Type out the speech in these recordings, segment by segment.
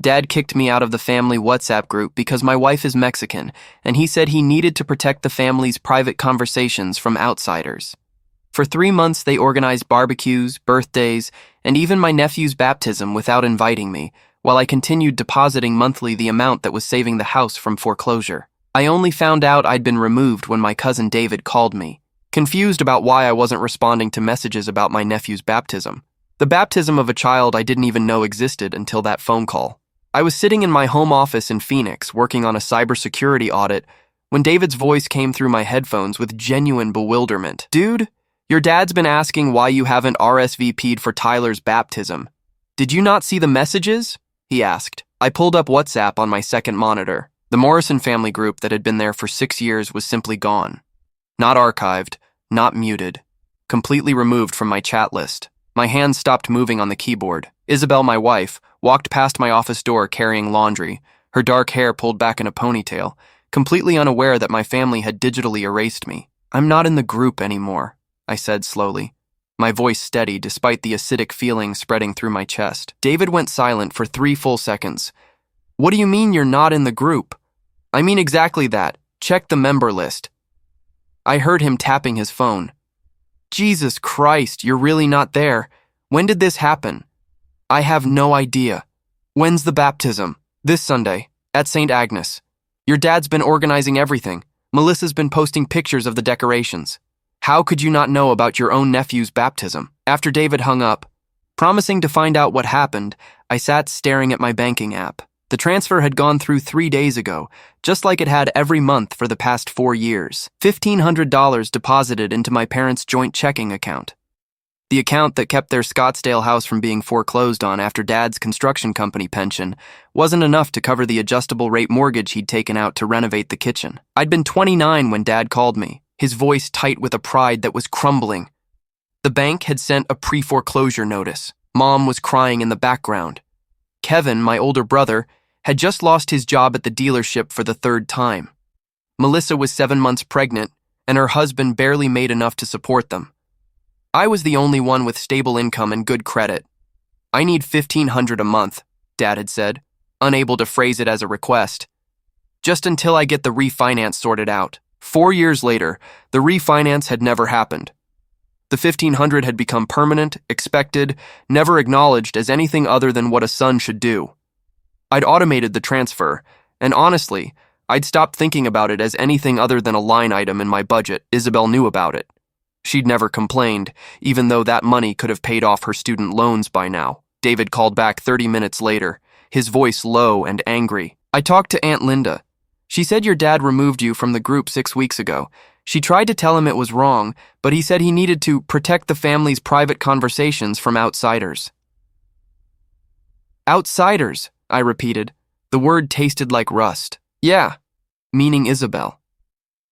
Dad kicked me out of the family WhatsApp group because my wife is Mexican, and he said he needed to protect the family's private conversations from outsiders. For 3 months, they organized barbecues, birthdays, and even my nephew's baptism without inviting me, while I continued depositing monthly the amount that was saving the house from foreclosure. I only found out I'd been removed when my cousin David called me, confused about why I wasn't responding to messages about my nephew's baptism. The baptism of a child I didn't even know existed until that phone call. I was sitting in my home office in Phoenix working on a cybersecurity audit when David's voice came through my headphones with genuine bewilderment. "Dude, your dad's been asking why you haven't RSVP'd for Tyler's baptism. Did you not see the messages?" he asked. I pulled up WhatsApp on my second monitor. The Morrison family group that had been there for 6 years was simply gone. Not archived, not muted, completely removed from my chat list. My hands stopped moving on the keyboard. Isabel, my wife, walked past my office door carrying laundry, her dark hair pulled back in a ponytail, completely unaware that my family had digitally erased me. "I'm not in the group anymore," I said slowly, my voice steady despite the acidic feeling spreading through my chest. David went silent for 3 full seconds. "What do you mean you're not in the group?" "I mean exactly that. Check the member list." I heard him tapping his phone. "Jesus Christ, you're really not there. When did this happen?" "I have no idea." "When's the baptism?" "This Sunday, at St. Agnes. Your dad's been organizing everything. Melissa's been posting pictures of the decorations." "How could you not know about your own nephew's baptism?" After David hung up, promising to find out what happened, I sat staring at my banking app. The transfer had gone through 3 days ago, just like it had every month for the past 4 years. $1,500 deposited into my parents' joint checking account. The account that kept their Scottsdale house from being foreclosed on after Dad's construction company pension wasn't enough to cover the adjustable rate mortgage he'd taken out to renovate the kitchen. I'd been 29 when Dad called me, his voice tight with a pride that was crumbling. The bank had sent a pre-foreclosure notice. Mom was crying in the background. Kevin, my older brother, had just lost his job at the dealership for the 3rd time. Melissa was 7 months pregnant, and her husband barely made enough to support them. I was the only one with stable income and good credit. "I need $1,500 a month," Dad had said, unable to phrase it as a request. "Just until I get the refinance sorted out." 4 years later, the refinance had never happened. The $1,500 had become permanent, expected, never acknowledged as anything other than what a son should do. I'd automated the transfer, and honestly, I'd stopped thinking about it as anything other than a line item in my budget. Isabel knew about it. She'd never complained, even though that money could have paid off her student loans by now. David called back 30 minutes later, his voice low and angry. "I talked to Aunt Linda. She said your dad removed you from the group 6 weeks ago. She tried to tell him it was wrong, but he said he needed to protect the family's private conversations from outsiders." "Outsiders," I repeated. The word tasted like rust. "Yeah," meaning Isabel.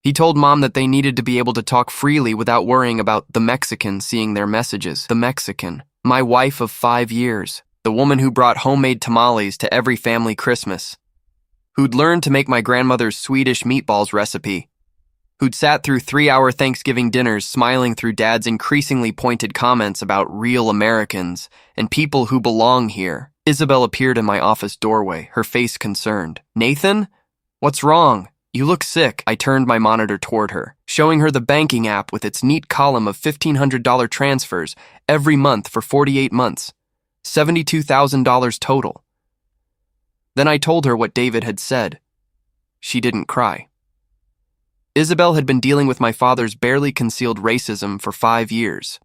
He told Mom that they needed to be able to talk freely without worrying about the Mexican seeing their messages. The Mexican. My wife of 5 years. The woman who brought homemade tamales to every family Christmas. Who'd learned to make my grandmother's Swedish meatballs recipe. Who'd sat through 3-hour Thanksgiving dinners smiling through Dad's increasingly pointed comments about real Americans and people who belong here. Isabel appeared in my office doorway, her face concerned. "Nathan? What's wrong? You look sick." I turned my monitor toward her, showing her the banking app with its neat column of $1,500 transfers every month for 48 months. $72,000 total. Then I told her what David had said. She didn't cry. Isabel had been dealing with my father's barely concealed racism for 5 years.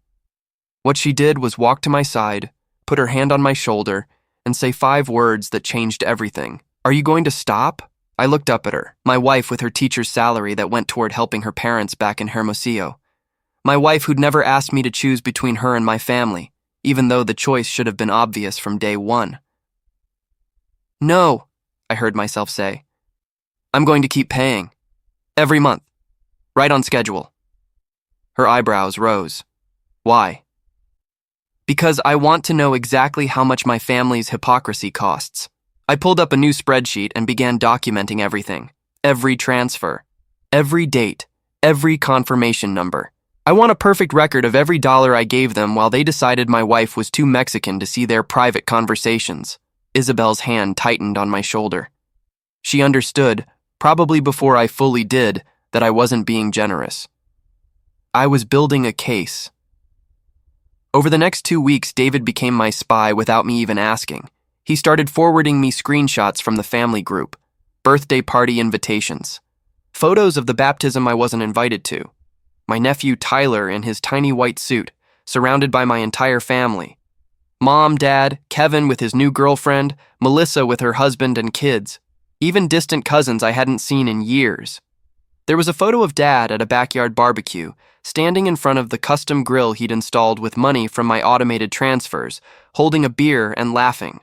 What she did was walk to my side, put her hand on my shoulder, and say 5 words that changed everything. "Are you going to stop?" I looked up at her, my wife with her teacher's salary that went toward helping her parents back in Hermosillo. My wife who'd never asked me to choose between her and my family, even though the choice should have been obvious from day one. "No," I heard myself say. "I'm going to keep paying. Every month. Right on schedule." Her eyebrows rose. "Why?" "Because I want to know exactly how much my family's hypocrisy costs." I pulled up a new spreadsheet and began documenting everything. Every transfer. Every date. Every confirmation number. I want a perfect record of every dollar I gave them while they decided my wife was too Mexican to see their private conversations. Isabel's hand tightened on my shoulder. She understood, probably before I fully did, that I wasn't being generous. I was building a case. Over the next 2 weeks, David became my spy without me even asking. He started forwarding me screenshots from the family group, birthday party invitations, photos of the baptism I wasn't invited to, my nephew Tyler in his tiny white suit, surrounded by my entire family. Mom, Dad, Kevin with his new girlfriend, Melissa with her husband and kids, even distant cousins I hadn't seen in years. There was a photo of Dad at a backyard barbecue, standing in front of the custom grill he'd installed with money from my automated transfers, holding a beer and laughing.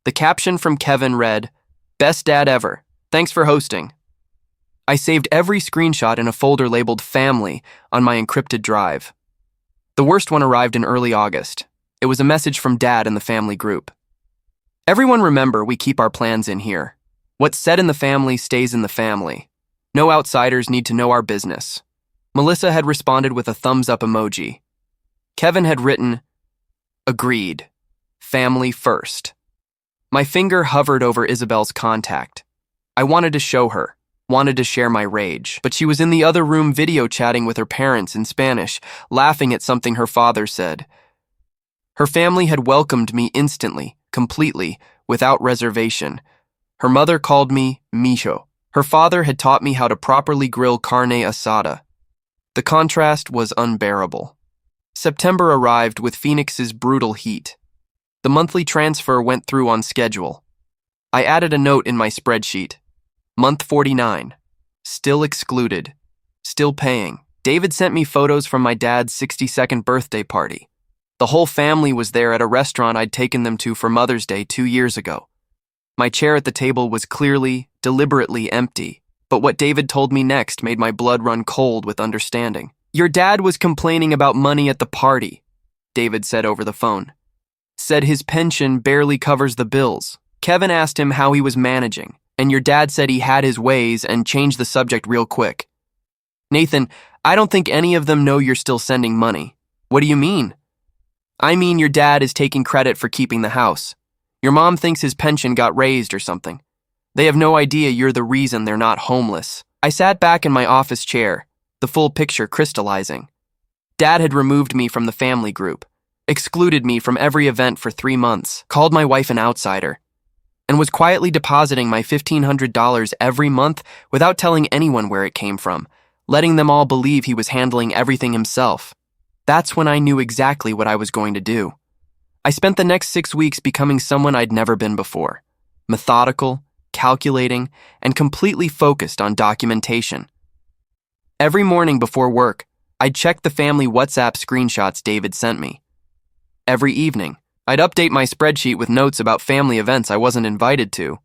The caption from Kevin read, "Best dad ever. Thanks for hosting." I saved every screenshot in a folder labeled Family on my encrypted drive. The worst one arrived in early August. It was a message from Dad in the family group. "Everyone remember we keep our plans in here. What's said in the family stays in the family. No outsiders need to know our business." Melissa had responded with a thumbs-up emoji. Kevin had written, "Agreed. Family first." My finger hovered over Isabel's contact. I wanted to show her, wanted to share my rage, but she was in the other room video chatting with her parents in Spanish, laughing at something her father said. Her family had welcomed me instantly, completely, without reservation. Her mother called me Mijo. Her father had taught me how to properly grill carne asada. The contrast was unbearable. September arrived with Phoenix's brutal heat. The monthly transfer went through on schedule. I added a note in my spreadsheet. Month 49. Still excluded. Still paying. David sent me photos from my dad's 62nd birthday party. The whole family was there at a restaurant I'd taken them to for Mother's Day 2 years ago. My chair at the table was clearly, deliberately empty, but what David told me next made my blood run cold with understanding. "Your dad was complaining about money at the party," David said over the phone. "Said his pension barely covers the bills. Kevin asked him how he was managing, and your dad said he had his ways and changed the subject real quick. Nathan, I don't think any of them know you're still sending money." "What do you mean?" "I mean your dad is taking credit for keeping the house. Your mom thinks his pension got raised or something. They have no idea you're the reason they're not homeless." I sat back in my office chair, the full picture crystallizing. Dad had removed me from the family group, excluded me from every event for 3 months, called my wife an outsider, and was quietly depositing my $1,500 every month without telling anyone where it came from, letting them all believe he was handling everything himself. That's when I knew exactly what I was going to do. I spent the next 6 weeks becoming someone I'd never been before, methodical, calculating, and completely focused on documentation. Every morning before work, I'd check the family WhatsApp screenshots David sent me. Every evening, I'd update my spreadsheet with notes about family events I wasn't invited to.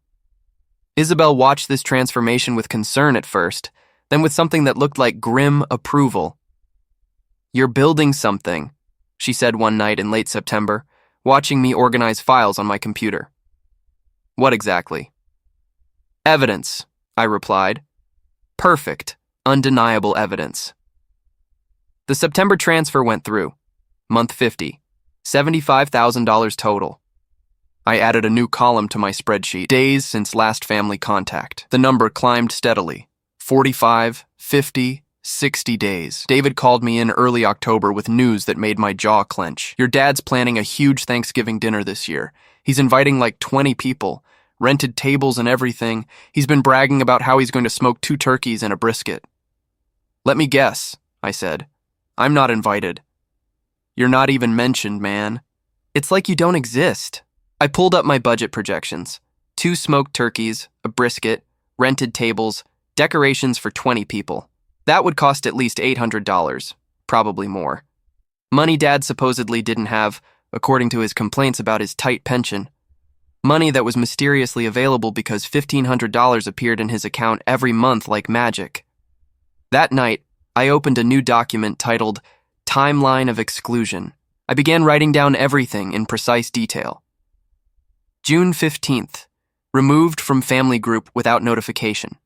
Isabel watched this transformation with concern at first, then with something that looked like grim approval. "You're building something," she said one night in late September, watching me organize files on my computer. "What exactly?" "Evidence," I replied. "Perfect, undeniable evidence." The September transfer went through. Month 50. $75,000 total. I added a new column to my spreadsheet. Days since last family contact. The number climbed steadily. 45, 50, 60 days. David called me in early October with news that made my jaw clench. "Your dad's planning a huge Thanksgiving dinner this year. He's inviting like 20 people, rented tables and everything. He's been bragging about how he's going to smoke 2 turkeys and a brisket." "Let me guess," I said. "I'm not invited." "You're not even mentioned, man. It's like you don't exist." I pulled up my budget projections. 2 smoked turkeys, a brisket, rented tables, decorations for 20 people. That would cost at least $800, probably more. Money Dad supposedly didn't have, according to his complaints about his tight pension. Money that was mysteriously available because $1,500 appeared in his account every month like magic. That night, I opened a new document titled Timeline of Exclusion. I began writing down everything in precise detail. June 15th, removed from family group without notification.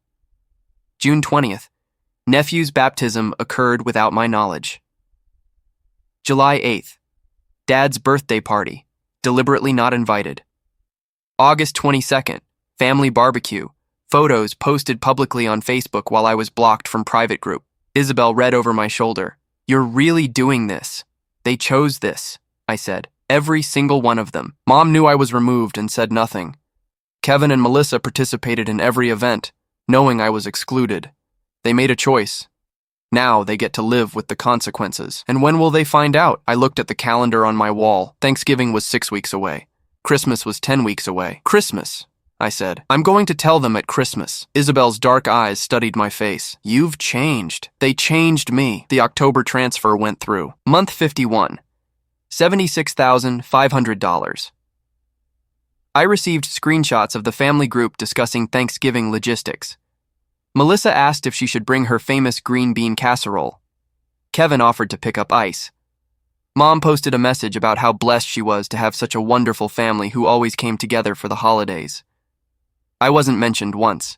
June 20th, nephew's baptism occurred without my knowledge. July 8th, Dad's birthday party, deliberately not invited. August 22nd, family barbecue. Photos posted publicly on Facebook while I was blocked from private group. Isabel read over my shoulder. You're really doing this. They chose this, I said. Every single one of them. Mom knew I was removed and said nothing. Kevin and Melissa participated in every event, knowing I was excluded. They made a choice. Now they get to live with the consequences. And when will they find out? I looked at the calendar on my wall. Thanksgiving was 6 weeks away. Christmas was 10 weeks away. Christmas, I said. I'm going to tell them at Christmas. Isabel's dark eyes studied my face. You've changed. They changed me. The October transfer went through. Month 51. $76,500. I received screenshots of the family group discussing Thanksgiving logistics. Melissa asked if she should bring her famous green bean casserole. Kevin offered to pick up ice. Mom posted a message about how blessed she was to have such a wonderful family who always came together for the holidays. I wasn't mentioned once.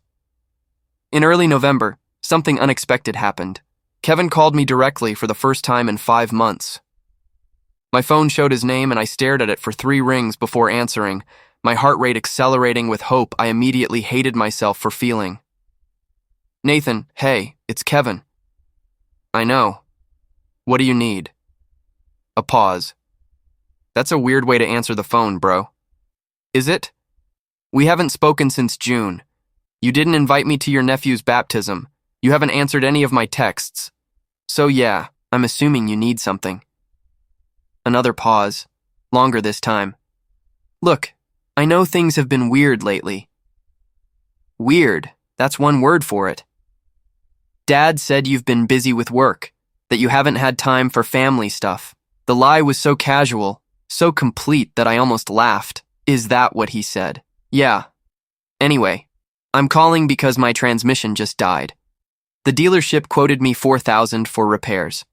In early November, something unexpected happened. Kevin called me directly for the first time in 5 months. My phone showed his name and I stared at it for 3 rings before answering, my heart rate accelerating with hope I immediately hated myself for feeling. Nathan, hey, it's Kevin. I know. What do you need? A pause. That's a weird way to answer the phone, bro. Is it? We haven't spoken since June. You didn't invite me to your nephew's baptism. You haven't answered any of my texts. So yeah, I'm assuming you need something. Another pause. Longer this time. Look, I know things have been weird lately. Weird, that's one word for it. Dad said you've been busy with work, that you haven't had time for family stuff. The lie was so casual, so complete that I almost laughed. Is that what he said? Yeah. Anyway, I'm calling because my transmission just died. The dealership quoted me $4,000 for repairs.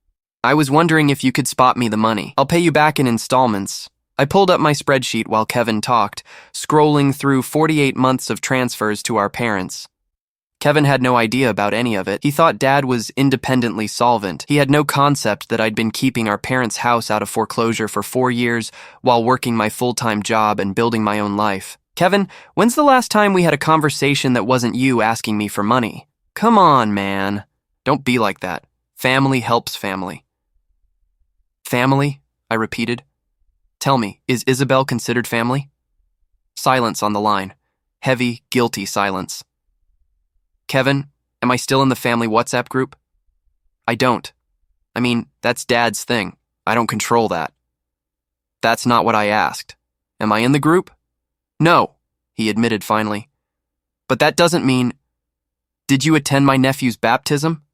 I was wondering if you could spot me the money. I'll pay you back in installments. I pulled up my spreadsheet while Kevin talked, scrolling through 48 months of transfers to our parents. Kevin had no idea about any of it. He thought Dad was independently solvent. He had no concept that I'd been keeping our parents' house out of foreclosure for 4 years while working my full-time job and building my own life. Kevin, when's the last time we had a conversation that wasn't you asking me for money? Come on, man. Don't be like that. Family helps family. Family? I repeated. Tell me, is Isabel considered family? Silence on the line. Heavy, guilty silence. Kevin, am I still in the family WhatsApp group? I don't. I mean, that's Dad's thing. I don't control that. That's not what I asked. Am I in the group? No, he admitted finally. But that doesn't mean... Did you attend my nephew's baptism?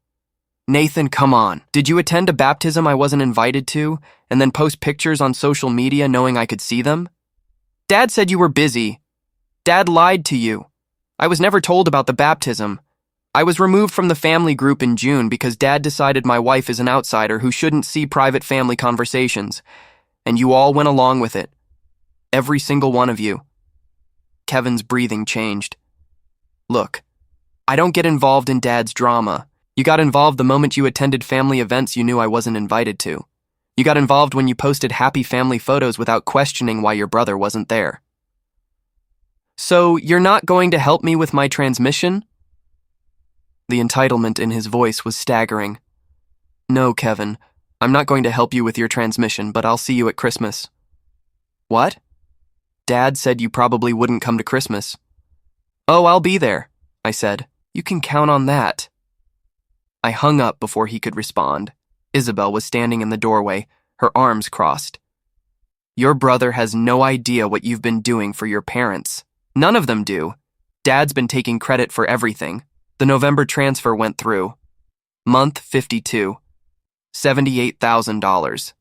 Nathan, come on. Did you attend a baptism I wasn't invited to, and then post pictures on social media knowing I could see them? Dad said you were busy. Dad lied to you. I was never told about the baptism. I was removed from the family group in June because Dad decided my wife is an outsider who shouldn't see private family conversations, and you all went along with it. Every single one of you. Kevin's breathing changed. Look, I don't get involved in Dad's drama. You got involved the moment you attended family events you knew I wasn't invited to. You got involved when you posted happy family photos without questioning why your brother wasn't there. So, you're not going to help me with my transmission? The entitlement in his voice was staggering. No, Kevin, I'm not going to help you with your transmission, but I'll see you at Christmas. What? Dad said you probably wouldn't come to Christmas. Oh, I'll be there, I said. You can count on that. I hung up before he could respond. Isabel was standing in the doorway, her arms crossed. Your brother has no idea what you've been doing for your parents. None of them do. Dad's been taking credit for everything. The November transfer went through. Month 52. $78,000.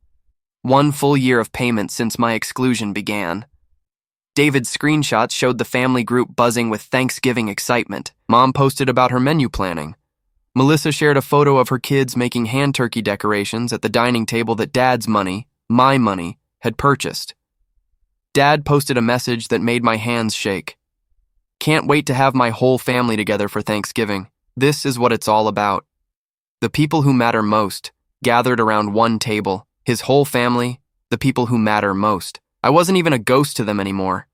1 full year of payment since my exclusion began. David's screenshots showed the family group buzzing with Thanksgiving excitement. Mom posted about her menu planning. Melissa shared a photo of her kids making hand turkey decorations at the dining table that Dad's money, my money, had purchased. Dad posted a message that made my hands shake. Can't wait to have my whole family together for Thanksgiving. This is what it's all about. The people who matter most, gathered around one table. His whole family, the people who matter most. I wasn't even a ghost to them anymore.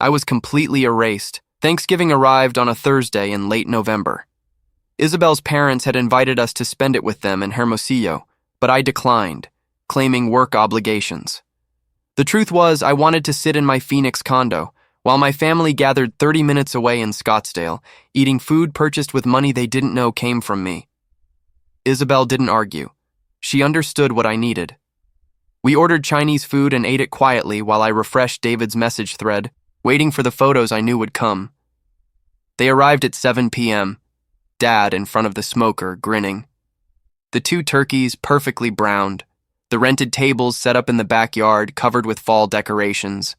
I was completely erased. Thanksgiving arrived on a Thursday in late November. Isabel's parents had invited us to spend it with them in Hermosillo, but I declined, claiming work obligations. The truth was, I wanted to sit in my Phoenix condo, while my family gathered 30 minutes away in Scottsdale, eating food purchased with money they didn't know came from me. Isabel didn't argue. She understood what I needed. We ordered Chinese food and ate it quietly while I refreshed David's message thread, waiting for the photos I knew would come. They arrived at 7 p.m., Dad in front of the smoker, grinning. The 2 turkeys, perfectly browned. The rented tables set up in the backyard, covered with fall decorations.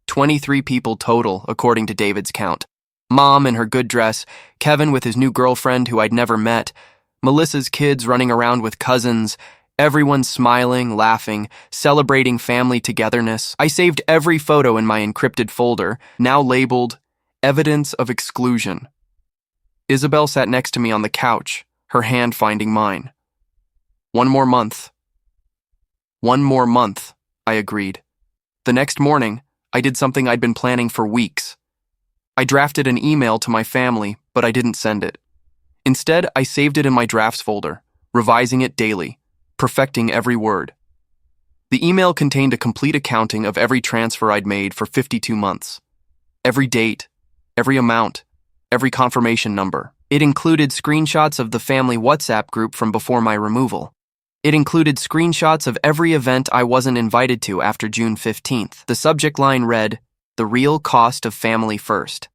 23 people total, according to David's count. Mom in her good dress, Kevin with his new girlfriend who I'd never met, Melissa's kids running around with cousins, everyone smiling, laughing, celebrating family togetherness. I saved every photo in my encrypted folder, now labeled Evidence of Exclusion. Isabel sat next to me on the couch, her hand finding mine. One more month, I agreed. The next morning, I did something I'd been planning for weeks. I drafted an email to my family, but I didn't send it. Instead, I saved it in my drafts folder, revising it daily, perfecting every word. The email contained a complete accounting of every transfer I'd made for 52 months. Every date, every amount, every confirmation number. It included screenshots of the family WhatsApp group from before my removal. It included screenshots of every event I wasn't invited to after June 15th. The subject line read, "The real cost of family first."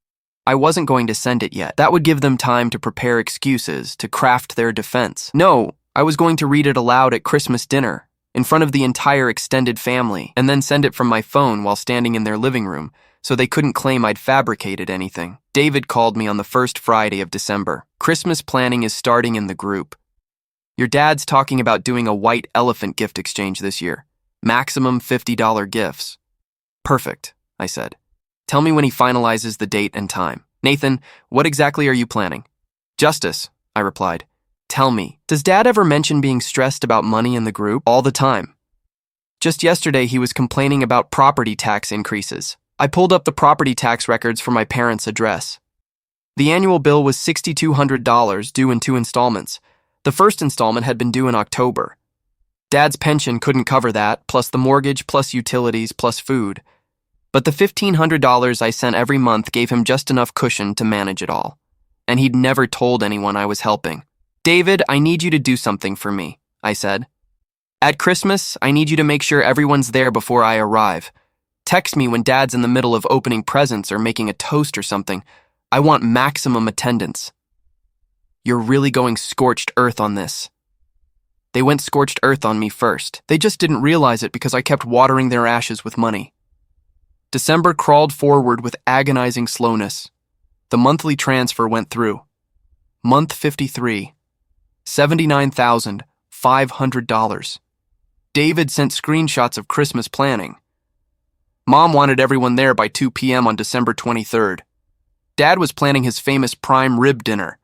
I wasn't going to send it yet. That would give them time to prepare excuses, to craft their defense. No, I was going to read it aloud at Christmas dinner, in front of the entire extended family, and then send it from my phone while standing in their living room, so they couldn't claim I'd fabricated anything. David called me on the first Friday of December. Christmas planning is starting in the group. Your dad's talking about doing a white elephant gift exchange this year. Maximum $50 gifts. Perfect, I said. Tell me when he finalizes the date and time. Nathan, what exactly are you planning? Justice, I replied. Tell me, does Dad ever mention being stressed about money in the group? All the time. Just yesterday he was complaining about property tax increases. I pulled up the property tax records for my parents' address. The annual bill was $6,200 due in 2 installments. The first installment had been due in October. Dad's pension couldn't cover that, plus the mortgage, plus utilities, plus food. But the $1,500 I sent every month gave him just enough cushion to manage it all. And he'd never told anyone I was helping. David, I need you to do something for me, I said. At Christmas, I need you to make sure everyone's there before I arrive. Text me when Dad's in the middle of opening presents or making a toast or something. I want maximum attendance. You're really going scorched earth on this. They went scorched earth on me first. They just didn't realize it because I kept watering their ashes with money. December crawled forward with agonizing slowness. The monthly transfer went through. Month 53. $79,500. David sent screenshots of Christmas planning. Mom wanted everyone there by 2 p.m. on December 23rd. Dad was planning his famous prime rib dinner.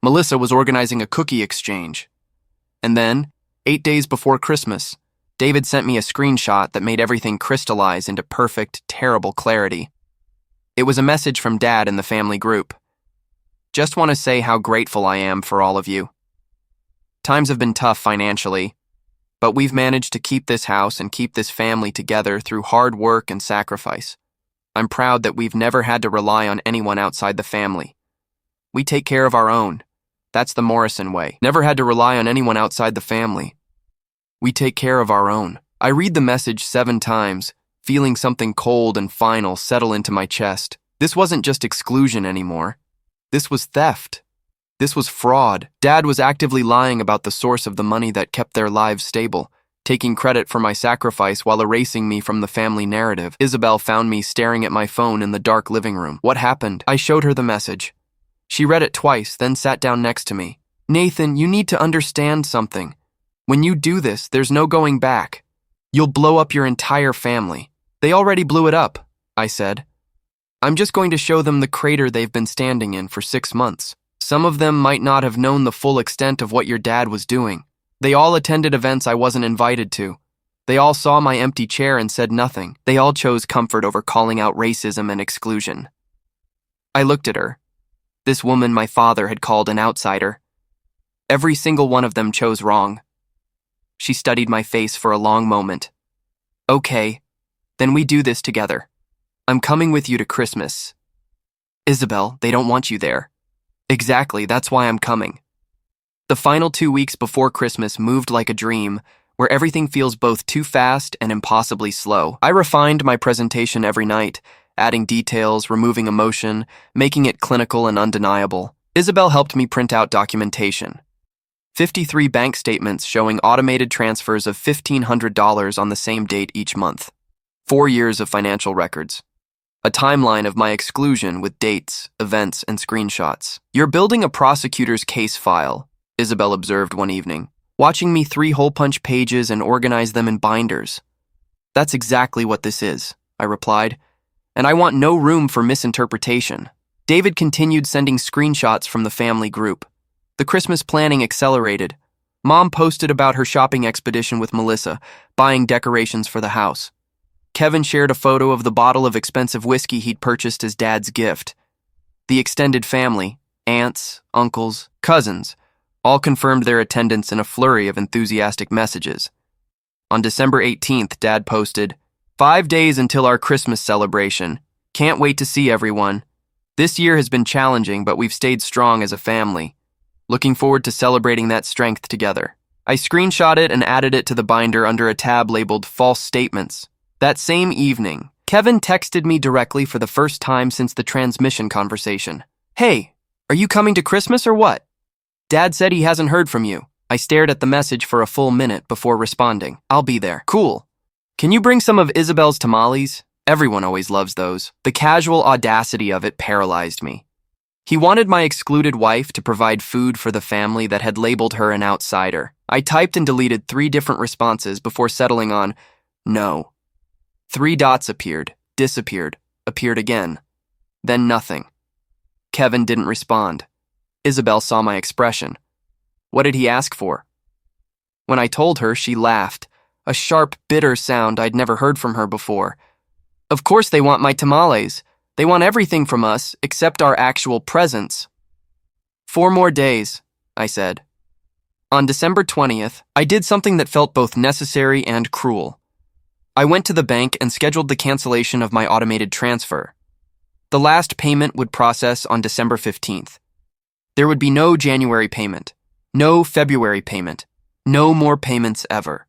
Melissa was organizing a cookie exchange. And then, 8 days before Christmas, David sent me a screenshot that made everything crystallize into perfect, terrible clarity. It was a message from Dad in the family group. Just want to say how grateful I am for all of you. Times have been tough financially, but we've managed to keep this house and keep this family together through hard work and sacrifice. I'm proud that we've never had to rely on anyone outside the family. We take care of our own. That's the Morrison way. Never had to rely on anyone outside the family. We take care of our own. I read the message 7 times, feeling something cold and final settle into my chest. This wasn't just exclusion anymore. This was theft. This was fraud. Dad was actively lying about the source of the money that kept their lives stable, taking credit for my sacrifice while erasing me from the family narrative. Isabel found me staring at my phone in the dark living room. What happened? I showed her the message. She read it twice, then sat down next to me. Nathan, you need to understand something. When you do this, there's no going back. You'll blow up your entire family. They already blew it up, I said. I'm just going to show them the crater they've been standing in for 6 months. Some of them might not have known the full extent of what your dad was doing. They all attended events I wasn't invited to. They all saw my empty chair and said nothing. They all chose comfort over calling out racism and exclusion. I looked at her. This woman my father had called an outsider. Every single one of them chose wrong. She studied my face for a long moment. Okay, then we do this together. I'm coming with you to Christmas. Isabel, they don't want you there. Exactly, that's why I'm coming. The final 2 weeks before Christmas moved like a dream, where everything feels both too fast and impossibly slow. I refined my presentation every night, adding details, removing emotion, making it clinical and undeniable. Isabel helped me print out documentation. 53 bank statements showing automated transfers of $1,500 on the same date each month. 4 years of financial records. A timeline of my exclusion with dates, events, and screenshots. You're building a prosecutor's case file, Isabel observed one evening, watching me 3 hole-punch pages and organize them in binders. That's exactly what this is, I replied, and I want no room for misinterpretation. David continued sending screenshots from the family group. The Christmas planning accelerated. Mom posted about her shopping expedition with Melissa, buying decorations for the house. Kevin shared a photo of the bottle of expensive whiskey he'd purchased as Dad's gift. The extended family, aunts, uncles, cousins, all confirmed their attendance in a flurry of enthusiastic messages. On December 18th, Dad posted, 5 days until our Christmas celebration. Can't wait to see everyone. This year has been challenging, but we've stayed strong as a family. Looking forward to celebrating that strength together. I screenshot it and added it to the binder under a tab labeled False Statements. That same evening, Kevin texted me directly for the first time since the transmission conversation. Hey, are you coming to Christmas or what? Dad said he hasn't heard from you. I stared at the message for a full minute before responding. I'll be there. Cool. Can you bring some of Isabel's tamales? Everyone always loves those. The casual audacity of it paralyzed me. He wanted my excluded wife to provide food for the family that had labeled her an outsider. I typed and deleted 3 different responses before settling on no. 3 dots appeared, disappeared, appeared again. Then nothing. Kevin didn't respond. Isabel saw my expression. What did he ask for? When I told her, she laughed, a sharp, bitter sound I'd never heard from her before. Of course they want my tamales. They want everything from us except our actual presents. 4 more days, I said. On December 20th, I did something that felt both necessary and cruel. I went to the bank and scheduled the cancellation of my automated transfer. The last payment would process on December 15th. There would be no January payment, no February payment, no more payments ever.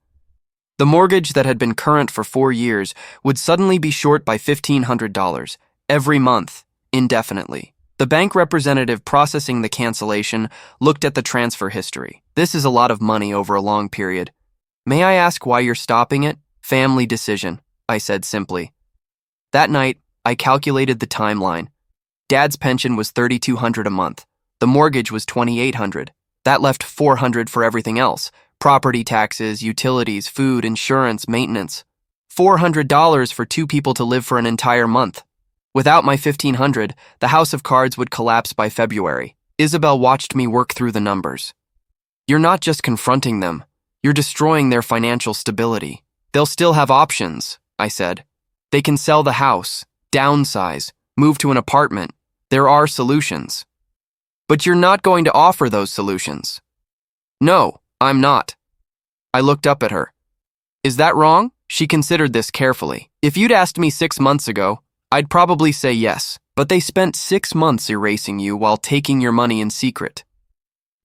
The mortgage that had been current for 4 years would suddenly be short by $1,500 every month, indefinitely. The bank representative processing the cancellation looked at the transfer history. This is a lot of money over a long period. May I ask why you're stopping it? Family decision, I said simply. That night, I calculated the timeline. Dad's pension was $3,200 a month. The mortgage was $2,800. That left $400 for everything else. Property taxes, utilities, food, insurance, maintenance. $400 for 2 people to live for an entire month. Without my $1,500, the house of cards would collapse by February. Isabel watched me work through the numbers. You're not just confronting them. You're destroying their financial stability. They'll still have options, I said. They can sell the house, downsize, move to an apartment. There are solutions. But you're not going to offer those solutions. No, I'm not. I looked up at her. Is that wrong? She considered this carefully. If you'd asked me 6 months ago, I'd probably say yes, but they spent 6 months erasing you while taking your money in secret.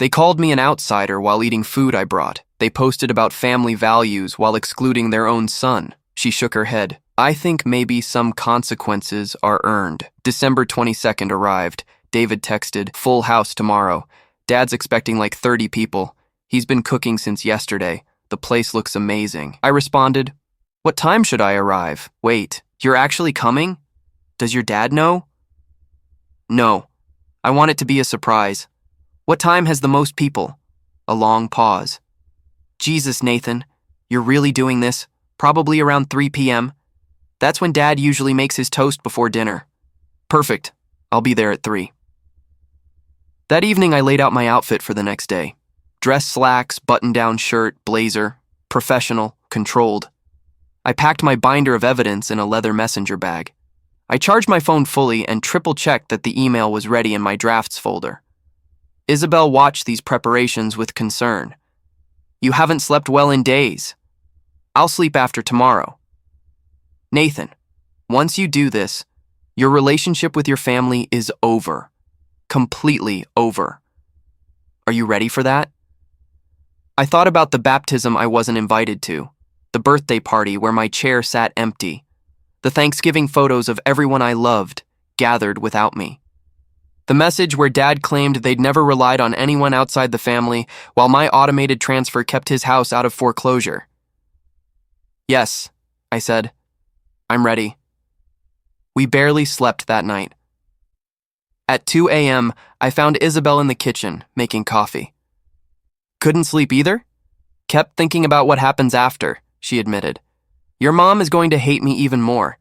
They called me an outsider while eating food I brought. They posted about family values while excluding their own son. She shook her head. I think maybe some consequences are earned. December 22nd arrived. David texted, full house tomorrow. Dad's expecting like 30 people. He's been cooking since yesterday. The place looks amazing. I responded, what time should I arrive? Wait, you're actually coming? Does your dad know? No. I want it to be a surprise. What time has the most people? A long pause. Jesus, Nathan, you're really doing this? Probably around 3 p.m. That's when Dad usually makes his toast before dinner. Perfect. I'll be there at 3. That evening, I laid out my outfit for the next day. Dress slacks, button-down shirt, blazer, professional, controlled. I packed my binder of evidence in a leather messenger bag. I charged my phone fully and triple-checked that the email was ready in my drafts folder. Isabel watched these preparations with concern. "You haven't slept well in days." "I'll sleep after tomorrow." "Nathan, once you do this, your relationship with your family is over. Completely over. Are you ready for that?" I thought about the baptism I wasn't invited to, the birthday party where my chair sat empty, the Thanksgiving photos of everyone I loved gathered without me, the message where Dad claimed they'd never relied on anyone outside the family while my automated transfer kept his house out of foreclosure. "Yes," I said. "I'm ready." We barely slept that night. At 2 a.m., I found Isabel in the kitchen, making coffee. "Couldn't sleep either?" "Kept thinking about what happens after," she admitted. "Your mom is going to hate me even more.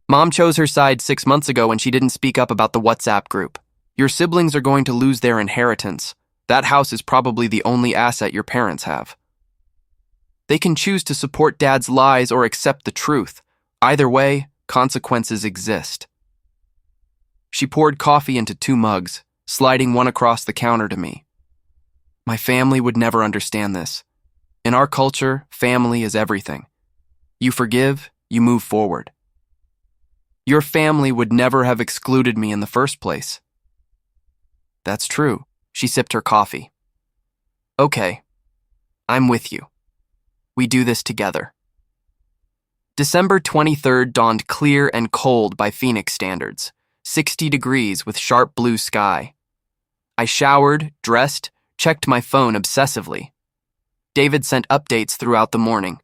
Mom chose her side 6 months ago when she didn't speak up about the WhatsApp group. Your siblings are going to lose their inheritance. That house is probably the only asset your parents have. They can choose to support Dad's lies or accept the truth. Either way, consequences exist." She poured coffee into 2 mugs, sliding one across the counter to me. "My family would never understand this. In our culture, family is everything. You forgive, you move forward. Your family would never have excluded me in the first place." "That's true." She sipped her coffee. "Okay, I'm with you. We do this together." December 23rd dawned clear and cold by Phoenix standards, 60 degrees with sharp blue sky. I showered, dressed, checked my phone obsessively. David sent updates throughout the morning.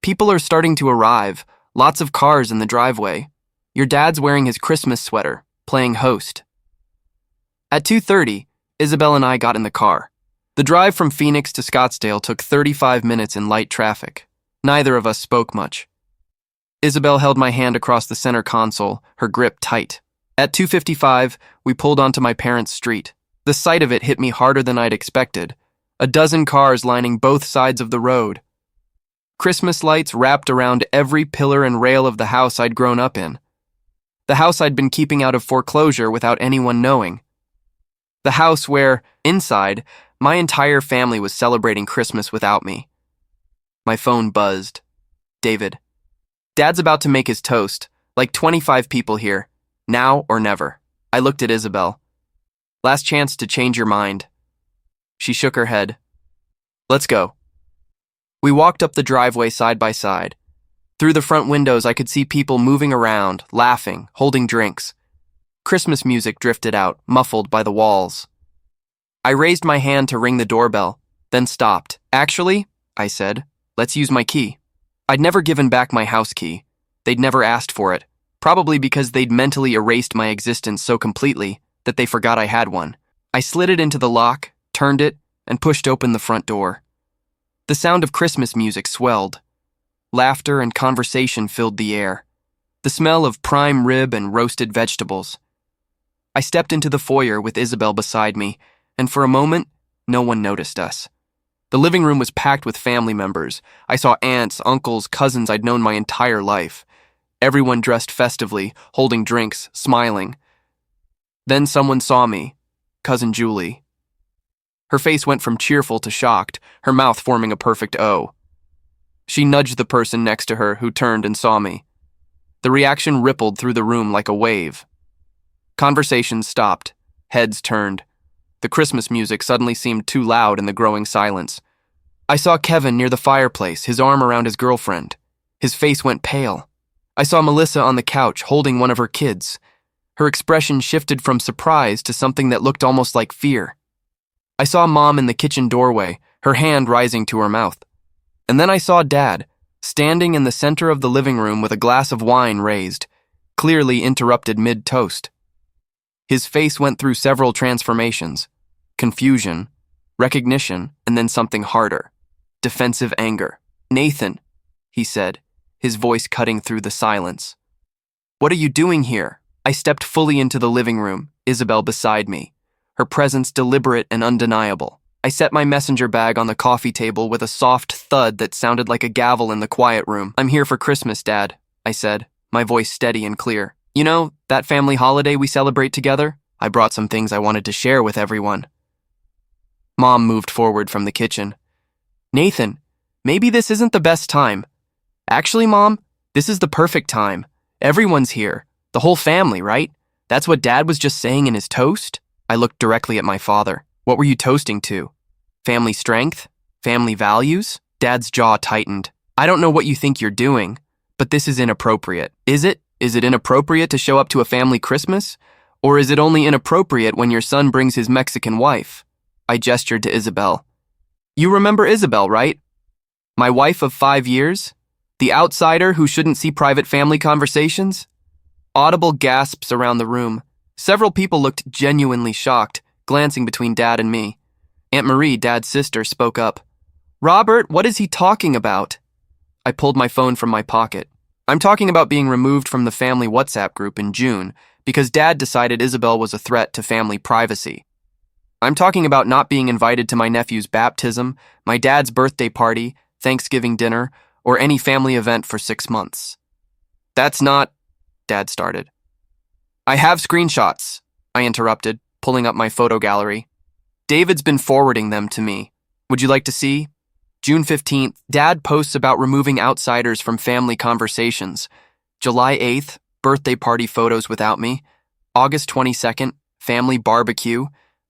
"People are starting to arrive, lots of cars in the driveway. Your dad's wearing his Christmas sweater, playing host." At 2:30, Isabel and I got in the car. The drive from Phoenix to Scottsdale took 35 minutes in light traffic. Neither of us spoke much. Isabel held my hand across the center console, her grip tight. At 2:55, we pulled onto my parents' street. The sight of it hit me harder than I'd expected. A dozen cars lining both sides of the road. Christmas lights wrapped around every pillar and rail of the house I'd grown up in. The house I'd been keeping out of foreclosure without anyone knowing. The house where, inside, my entire family was celebrating Christmas without me. My phone buzzed. "David, Dad's about to make his toast. Like 25 people here. Now or never." I looked at Isabel. "Last chance to change your mind." She shook her head. "Let's go." We walked up the driveway side by side. Through the front windows, I could see people moving around, laughing, holding drinks. Christmas music drifted out, muffled by the walls. I raised my hand to ring the doorbell, then stopped. "Actually," I said, "let's use my key." I'd never given back my house key. They'd never asked for it, probably because they'd mentally erased my existence so completely that they forgot I had one. I slid it into the lock, turned it, and pushed open the front door. The sound of Christmas music swelled. Laughter and conversation filled the air. The smell of prime rib and roasted vegetables. I stepped into the foyer with Isabel beside me, and for a moment, no one noticed us. The living room was packed with family members. I saw aunts, uncles, cousins I'd known my entire life. Everyone dressed festively, holding drinks, smiling. Then someone saw me, Cousin Julie. Her face went from cheerful to shocked, her mouth forming a perfect O. She nudged the person next to her, who turned and saw me. The reaction rippled through the room like a wave. Conversations stopped. Heads turned. The Christmas music suddenly seemed too loud in the growing silence. I saw Kevin near the fireplace, his arm around his girlfriend. His face went pale. I saw Melissa on the couch, holding one of her kids. Her expression shifted from surprise to something that looked almost like fear. I saw Mom in the kitchen doorway, her hand rising to her mouth. And then I saw Dad, standing in the center of the living room with a glass of wine raised, clearly interrupted mid-toast. His face went through several transformations: confusion, recognition, and then something harder: defensive anger. "Nathan," he said, his voice cutting through the silence. "What are you doing here?" I stepped fully into the living room, Isabel beside me, her presence deliberate and undeniable. I set my messenger bag on the coffee table with a soft thud that sounded like a gavel in the quiet room. "I'm here for Christmas, Dad," I said, my voice steady and clear. "You know, that family holiday we celebrate together? I brought some things I wanted to share with everyone." Mom moved forward from the kitchen. "Nathan, maybe this isn't the best time." "Actually, Mom, this is the perfect time. Everyone's here. The whole family, right? That's what Dad was just saying in his toast?" I looked directly at my father. "What were you toasting to? Family strength? Family values?" Dad's jaw tightened. "I don't know what you think you're doing, but this is inappropriate." "Is it? Is it inappropriate to show up to a family Christmas? Or is it only inappropriate when your son brings his Mexican wife?" I gestured to Isabel. "You remember Isabel, right? My wife of 5 years? The outsider who shouldn't see private family conversations?" Audible gasps around the room. Several people looked genuinely shocked, glancing between Dad and me. Aunt Marie, Dad's sister, spoke up. "Robert, what is he talking about?" I pulled my phone from my pocket. "I'm talking about being removed from the family WhatsApp group in June because Dad decided Isabel was a threat to family privacy. I'm talking about not being invited to my nephew's baptism, my dad's birthday party, Thanksgiving dinner, or any family event for 6 months." "That's not," Dad started. "I have screenshots," I interrupted, pulling up my photo gallery. "David's been forwarding them to me. Would you like to see?" June 15th, Dad posts about removing outsiders from family conversations. July 8th, birthday party photos without me. August 22nd, family barbecue.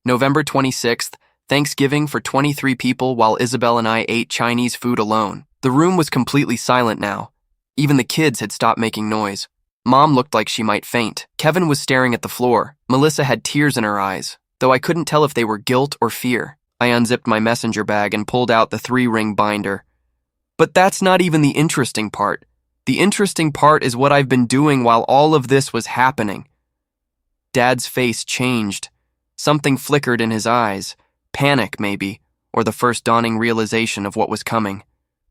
November 26th, Thanksgiving for 23 people while Isabel and I ate Chinese food alone. The room was completely silent now. Even the kids had stopped making noise. Mom looked like she might faint. Kevin was staring at the floor. Melissa had tears in her eyes, though I couldn't tell if they were guilt or fear. I unzipped my messenger bag and pulled out the 3-ring binder. But that's not even the interesting part. The interesting part is what I've been doing while all of this was happening. Dad's face changed. Something flickered in his eyes. Panic, maybe, or the first dawning realization of what was coming.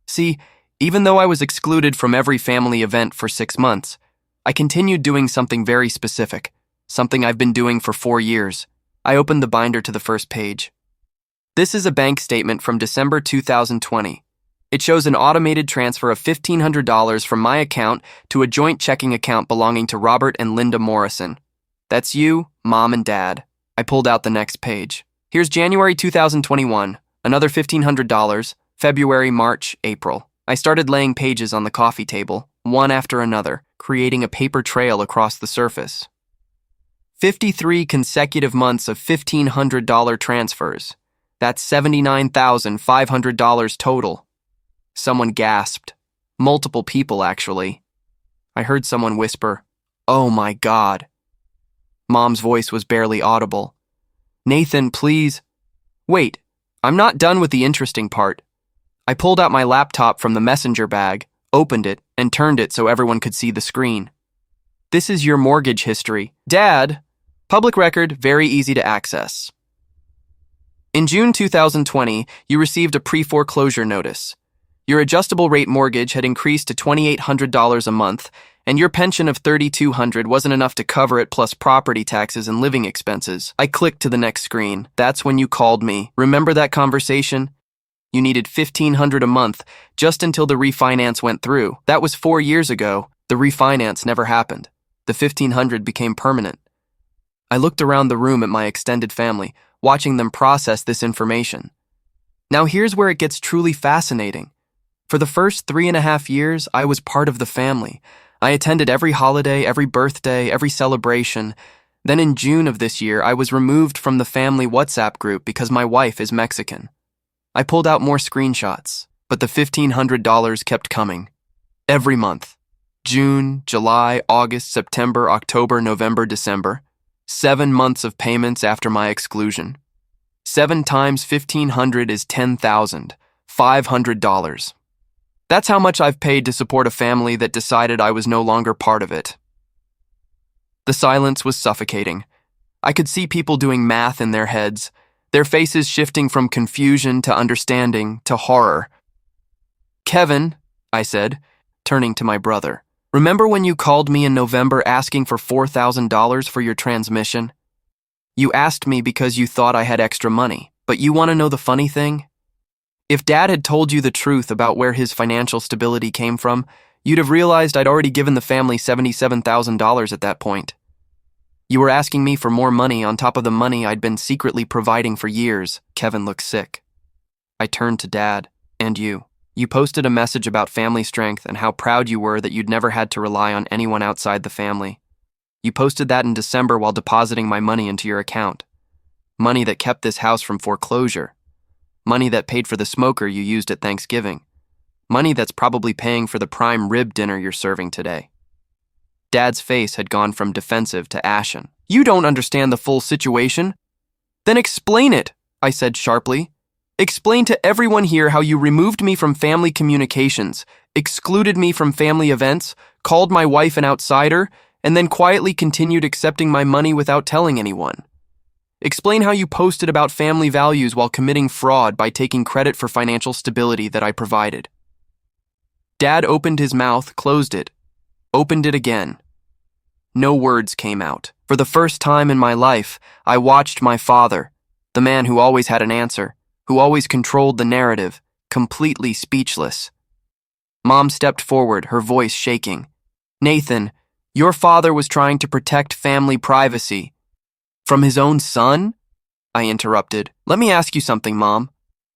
See, even though I was excluded from every family event for 6 months, I continued doing something very specific, something I've been doing for 4 years. I opened the binder to the first page. This is a bank statement from December 2020. It shows an automated transfer of $1,500 from my account to a joint checking account belonging to Robert and Linda Morrison. That's you, Mom, and Dad. I pulled out the next page. Here's January 2021, another $1,500, February, March, April. I started laying pages on the coffee table, one after another, creating a paper trail across the surface. 53 consecutive months of $1,500 transfers. That's $79,500 total. Someone gasped. Multiple people, actually. I heard someone whisper, "Oh my God." Mom's voice was barely audible. "Nathan, please." "Wait, I'm not done with the interesting part." I pulled out my laptop from the messenger bag, opened it, and turned it so everyone could see the screen. "This is your mortgage history. Dad, public record, very easy to access. In June 2020, you received a pre-foreclosure notice. Your adjustable rate mortgage had increased to $2,800 a month, and your pension of $3,200 wasn't enough to cover it plus property taxes and living expenses." I clicked to the next screen. "That's when you called me. Remember that conversation? You needed $1,500 a month just until the refinance went through. That was 4 years ago. The refinance never happened. The $1,500 became permanent." I looked around the room at my extended family, watching them process this information. Now here's where it gets truly fascinating. For the first 3.5 years, I was part of the family. I attended every holiday, every birthday, every celebration. Then in June of this year, I was removed from the family WhatsApp group because my wife is Mexican. I pulled out more screenshots, but the $1,500 kept coming. Every month. June, July, August, September, October, November, December. 7 months of payments after my exclusion. 7 times $1,500 is $10,500. That's how much I've paid to support a family that decided I was no longer part of it. The silence was suffocating. I could see people doing math in their heads, their faces shifting from confusion to understanding to horror. "Kevin," I said, turning to my brother, "remember when you called me in November asking for $4,000 for your transmission? You asked me because you thought I had extra money, But you want to know the funny thing? If Dad had told you the truth about where his financial stability came from, you'd have realized I'd already given the family $77,000 at that point. You were asking me for more money on top of the money I'd been secretly providing for years. Kevin looked sick. I turned to Dad. And you. You posted a message about family strength and how proud you were that you'd never had to rely on anyone outside the family. You posted that in December while depositing my money into your account. Money that kept this house from foreclosure. Money that paid for the smoker you used at Thanksgiving. Money that's probably paying for the prime rib dinner you're serving today. Dad's face had gone from defensive to ashen. You don't understand the full situation. Then explain it, I said sharply. Explain to everyone here how you removed me from family communications, excluded me from family events, called my wife an outsider, and then quietly continued accepting my money without telling anyone. Explain how you posted about family values while committing fraud by taking credit for financial stability that I provided. Dad opened his mouth, closed it, opened it again. No words came out. For the first time in my life, I watched my father, the man who always had an answer, who always controlled the narrative, completely speechless. Mom stepped forward, her voice shaking. Nathan, your father was trying to protect family privacy. From his own son? I interrupted. Let me ask you something, Mom.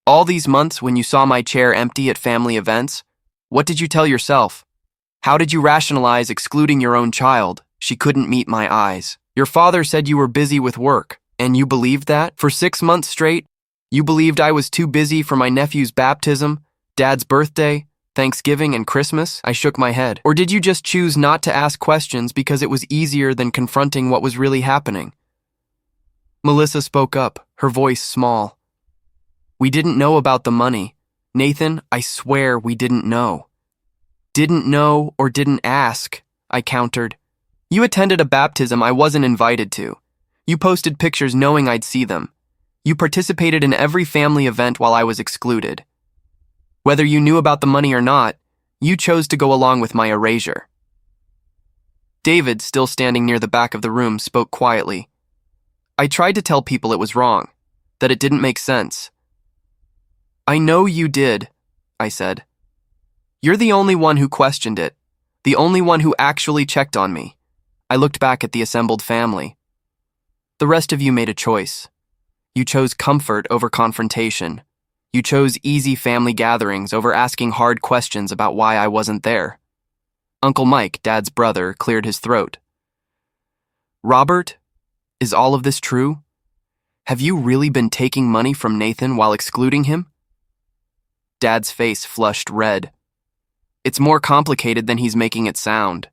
All these months when you saw my chair empty at family events, what did you tell yourself? How did you rationalize excluding your own child? She couldn't meet my eyes. Your father said you were busy with work, and you believed that? For 6 months straight? You believed I was too busy for my nephew's baptism, Dad's birthday, Thanksgiving, and Christmas? I shook my head. Or did you just choose not to ask questions because it was easier than confronting what was really happening? Melissa spoke up, her voice small. We didn't know about the money. Nathan, I swear we didn't know. Didn't know or didn't ask, I countered. You attended a baptism I wasn't invited to. You posted pictures knowing I'd see them. You participated in every family event while I was excluded. Whether you knew about the money or not, you chose to go along with my erasure. David, still standing near the back of the room, spoke quietly. I tried to tell people it was wrong, that it didn't make sense. I know you did, I said. You're the only one who questioned it, the only one who actually checked on me. I looked back at the assembled family. The rest of you made a choice. You chose comfort over confrontation. You chose easy family gatherings over asking hard questions about why I wasn't there. Uncle Mike, Dad's brother, cleared his throat. Robert, is all of this true? Have you really been taking money from Nathan while excluding him? Dad's face flushed red. It's more complicated than he's making it sound.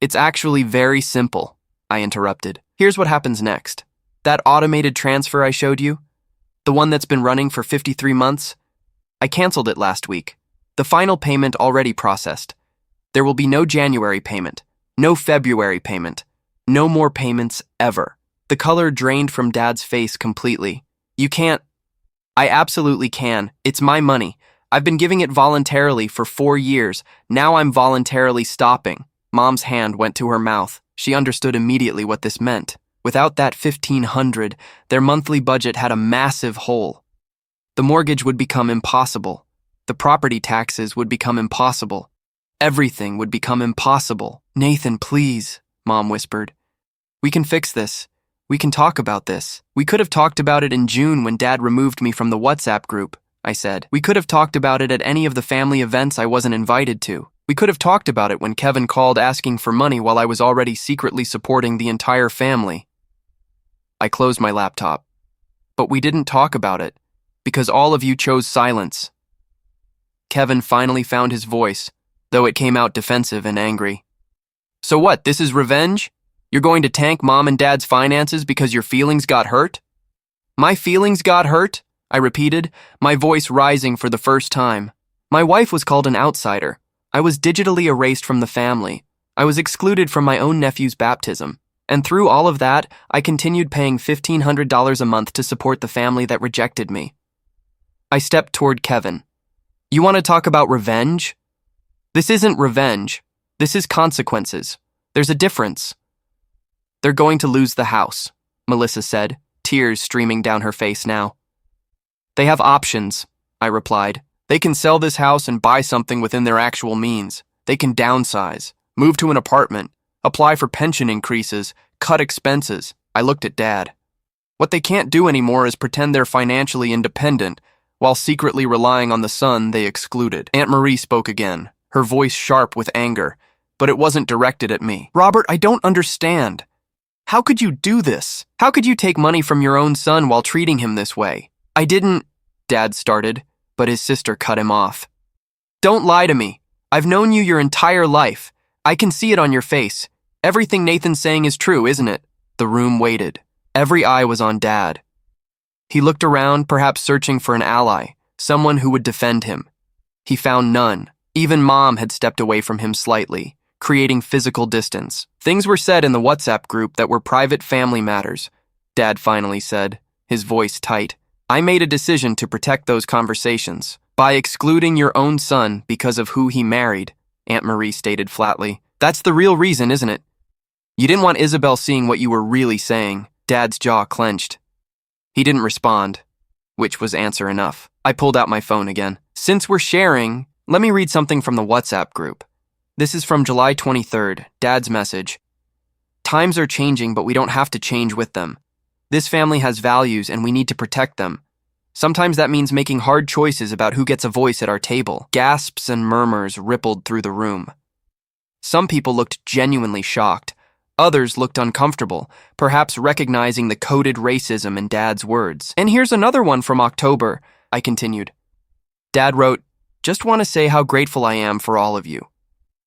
It's actually very simple, I interrupted. Here's what happens next. That automated transfer I showed you, the one that's been running for 53 months, I canceled it last week. The final payment already processed. There will be no January payment, no February payment, no more payments ever. The color drained from Dad's face completely. You can't. I absolutely can. It's my money. I've been giving it voluntarily for 4 years. Now I'm voluntarily stopping. Mom's hand went to her mouth. She understood immediately what this meant. Without that $1,500, their monthly budget had a massive hole. The mortgage would become impossible. The property taxes would become impossible. Everything would become impossible. Nathan, please, Mom whispered. We can fix this. We can talk about this. We could have talked about it in June when Dad removed me from the WhatsApp group, I said. We could have talked about it at any of the family events I wasn't invited to. We could have talked about it when Kevin called asking for money while I was already secretly supporting the entire family. I closed my laptop. But we didn't talk about it, because all of you chose silence. Kevin finally found his voice, though it came out defensive and angry. So what, this is revenge? You're going to tank Mom and Dad's finances because your feelings got hurt? My feelings got hurt? I repeated, my voice rising for the first time. My wife was called an outsider. I was digitally erased from the family. I was excluded from my own nephew's baptism. And through all of that, I continued paying $1,500 a month to support the family that rejected me. I stepped toward Kevin. You want to talk about revenge? This isn't revenge. This is consequences. There's a difference. They're going to lose the house, Melissa said, tears streaming down her face now. They have options, I replied. They can sell this house and buy something within their actual means. They can downsize, move to an apartment, apply for pension increases, cut expenses. I looked at Dad. What they can't do anymore is pretend they're financially independent while secretly relying on the son they excluded. Aunt Marie spoke again, her voice sharp with anger, but it wasn't directed at me. Robert, I don't understand. How could you do this? How could you take money from your own son while treating him this way? I didn't, Dad started, but his sister cut him off. Don't lie to me. I've known you your entire life. I can see it on your face. Everything Nathan's saying is true, isn't it? The room waited. Every eye was on Dad. He looked around, perhaps searching for an ally, someone who would defend him. He found none. Even Mom had stepped away from him slightly, creating physical distance. Things were said in the WhatsApp group that were private family matters, Dad finally said, his voice tight. I made a decision to protect those conversations. By excluding your own son because of who he married, Aunt Marie stated flatly. That's the real reason, isn't it? You didn't want Isabel seeing what you were really saying. Dad's jaw clenched. He didn't respond, which was answer enough. I pulled out my phone again. Since we're sharing, let me read something from the WhatsApp group. This is from July 23rd, Dad's message. Times are changing, but we don't have to change with them. This family has values and we need to protect them. Sometimes that means making hard choices about who gets a voice at our table. Gasps and murmurs rippled through the room. Some people looked genuinely shocked. Others looked uncomfortable, perhaps recognizing the coded racism in Dad's words. And here's another one from October, I continued. Dad wrote, just want to say how grateful I am for all of you.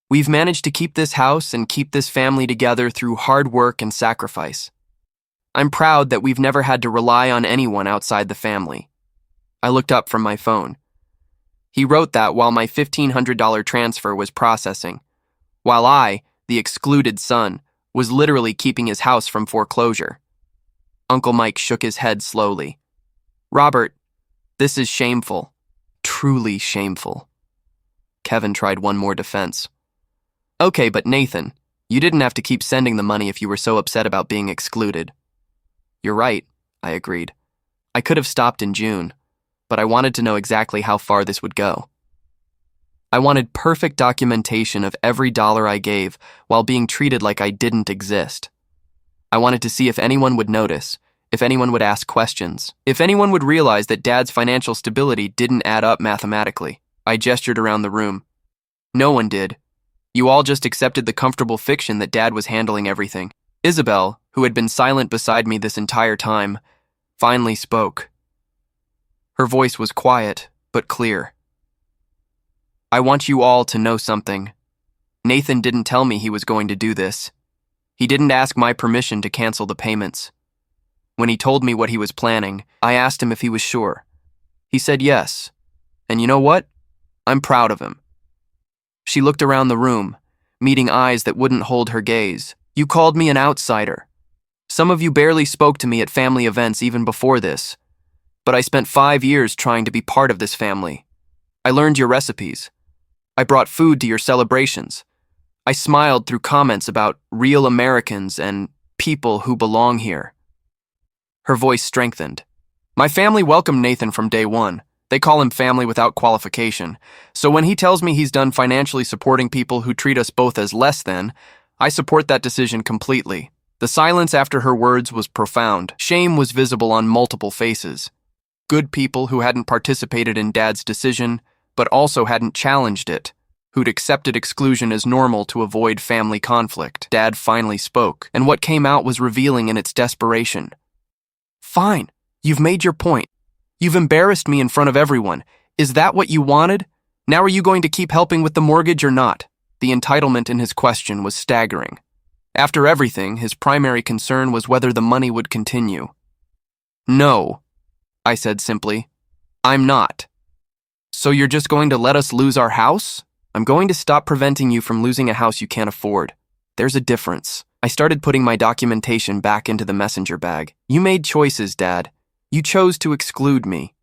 We've managed to keep this house and keep this family together through hard work and sacrifice. I'm proud that we've never had to rely on anyone outside the family. I looked up from my phone. He wrote that while my $1,500 transfer was processing, while I, the excluded son, was literally keeping his house from foreclosure. Uncle Mike shook his head slowly. Robert, this is shameful. Truly shameful. Kevin tried one more defense. Okay, but Nathan, you didn't have to keep sending the money if you were so upset about being excluded. You're right, I agreed. I could have stopped in June, but I wanted to know exactly how far this would go. I wanted perfect documentation of every dollar I gave while being treated like I didn't exist. I wanted to see if anyone would notice, if anyone would ask questions, if anyone would realize that Dad's financial stability didn't add up mathematically. I gestured around the room. No one did. You all just accepted the comfortable fiction that Dad was handling everything. Isabel, who had been silent beside me this entire time, finally spoke. Her voice was quiet, but clear. I want you all to know something. Nathan didn't tell me he was going to do this. He didn't ask my permission to cancel the payments. When he told me what he was planning, I asked him if he was sure. He said yes. And you know what? I'm proud of him. She looked around the room, meeting eyes that wouldn't hold her gaze. You called me an outsider. Some of you barely spoke to me at family events even before this. But I spent 5 years trying to be part of this family. I learned your recipes. I brought food to your celebrations. I smiled through comments about real Americans and people who belong here. Her voice strengthened. My family welcomed Nathan from day one. They call him family without qualification. So when he tells me he's done financially supporting people who treat us both as less than, I support that decision completely. The silence after her words was profound. Shame was visible on multiple faces. Good people who hadn't participated in Dad's decision, but also hadn't challenged it, who'd accepted exclusion as normal to avoid family conflict. Dad finally spoke, and what came out was revealing in its desperation. Fine, you've made your point. You've embarrassed me in front of everyone. Is that what you wanted? Now are you going to keep helping with the mortgage or not? The entitlement in his question was staggering. After everything, his primary concern was whether the money would continue. No, I said simply. I'm not. So you're just going to let us lose our house? I'm going to stop preventing you from losing a house you can't afford. There's a difference. I started putting my documentation back into the messenger bag. You made choices, Dad. You chose to exclude me.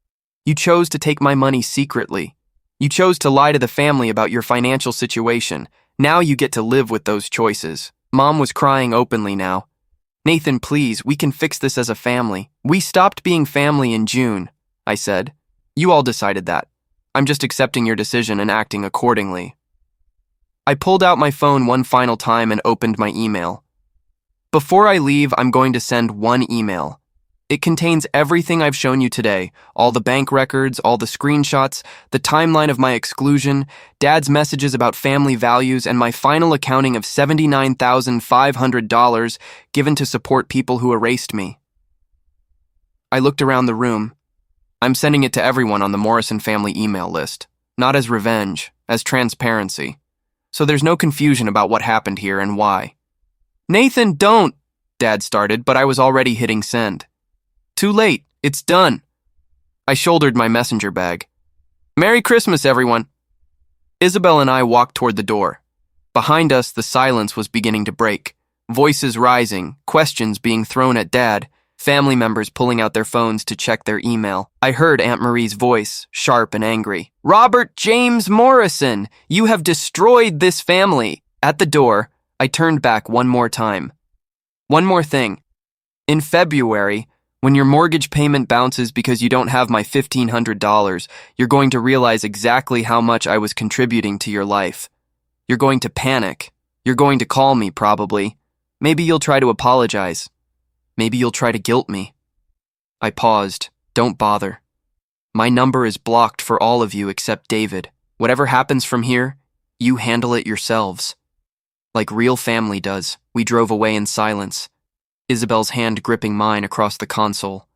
You chose to take my money secretly. You chose to lie to the family about your financial situation. Now you get to live with those choices. Mom was crying openly now. Nathan, please, we can fix this as a family. We stopped being family in June. I said. You all decided that. I'm just accepting your decision and acting accordingly. I pulled out my phone one final time and opened my email. Before I leave, I'm going to send one email. It contains everything I've shown you today, all the bank records, all the screenshots, the timeline of my exclusion, Dad's messages about family values, and my final accounting of $79,500 given to support people who erased me. I looked around the room. I'm sending it to everyone on the Morrison family email list, not as revenge, as transparency. So there's no confusion about what happened here and why. Nathan, don't, Dad started, but I was already hitting send. Too late, it's done. I shouldered my messenger bag. Merry Christmas, everyone. Isabel and I walked toward the door. Behind us, the silence was beginning to break. Voices rising, questions being thrown at Dad, family members pulling out their phones to check their email. I heard Aunt Marie's voice, sharp and angry. Robert James Morrison, you have destroyed this family. At the door, I turned back one more time. One more thing. In February, when your mortgage payment bounces because you don't have my $1,500, you're going to realize exactly how much I was contributing to your life. You're going to panic. You're going to call me, probably. Maybe you'll try to apologize. Maybe you'll try to guilt me. I paused. Don't bother. My number is blocked for all of you except David. Whatever happens from here, you handle it yourselves. Like real family does, we drove away in silence, Isabel's hand gripping mine across the console.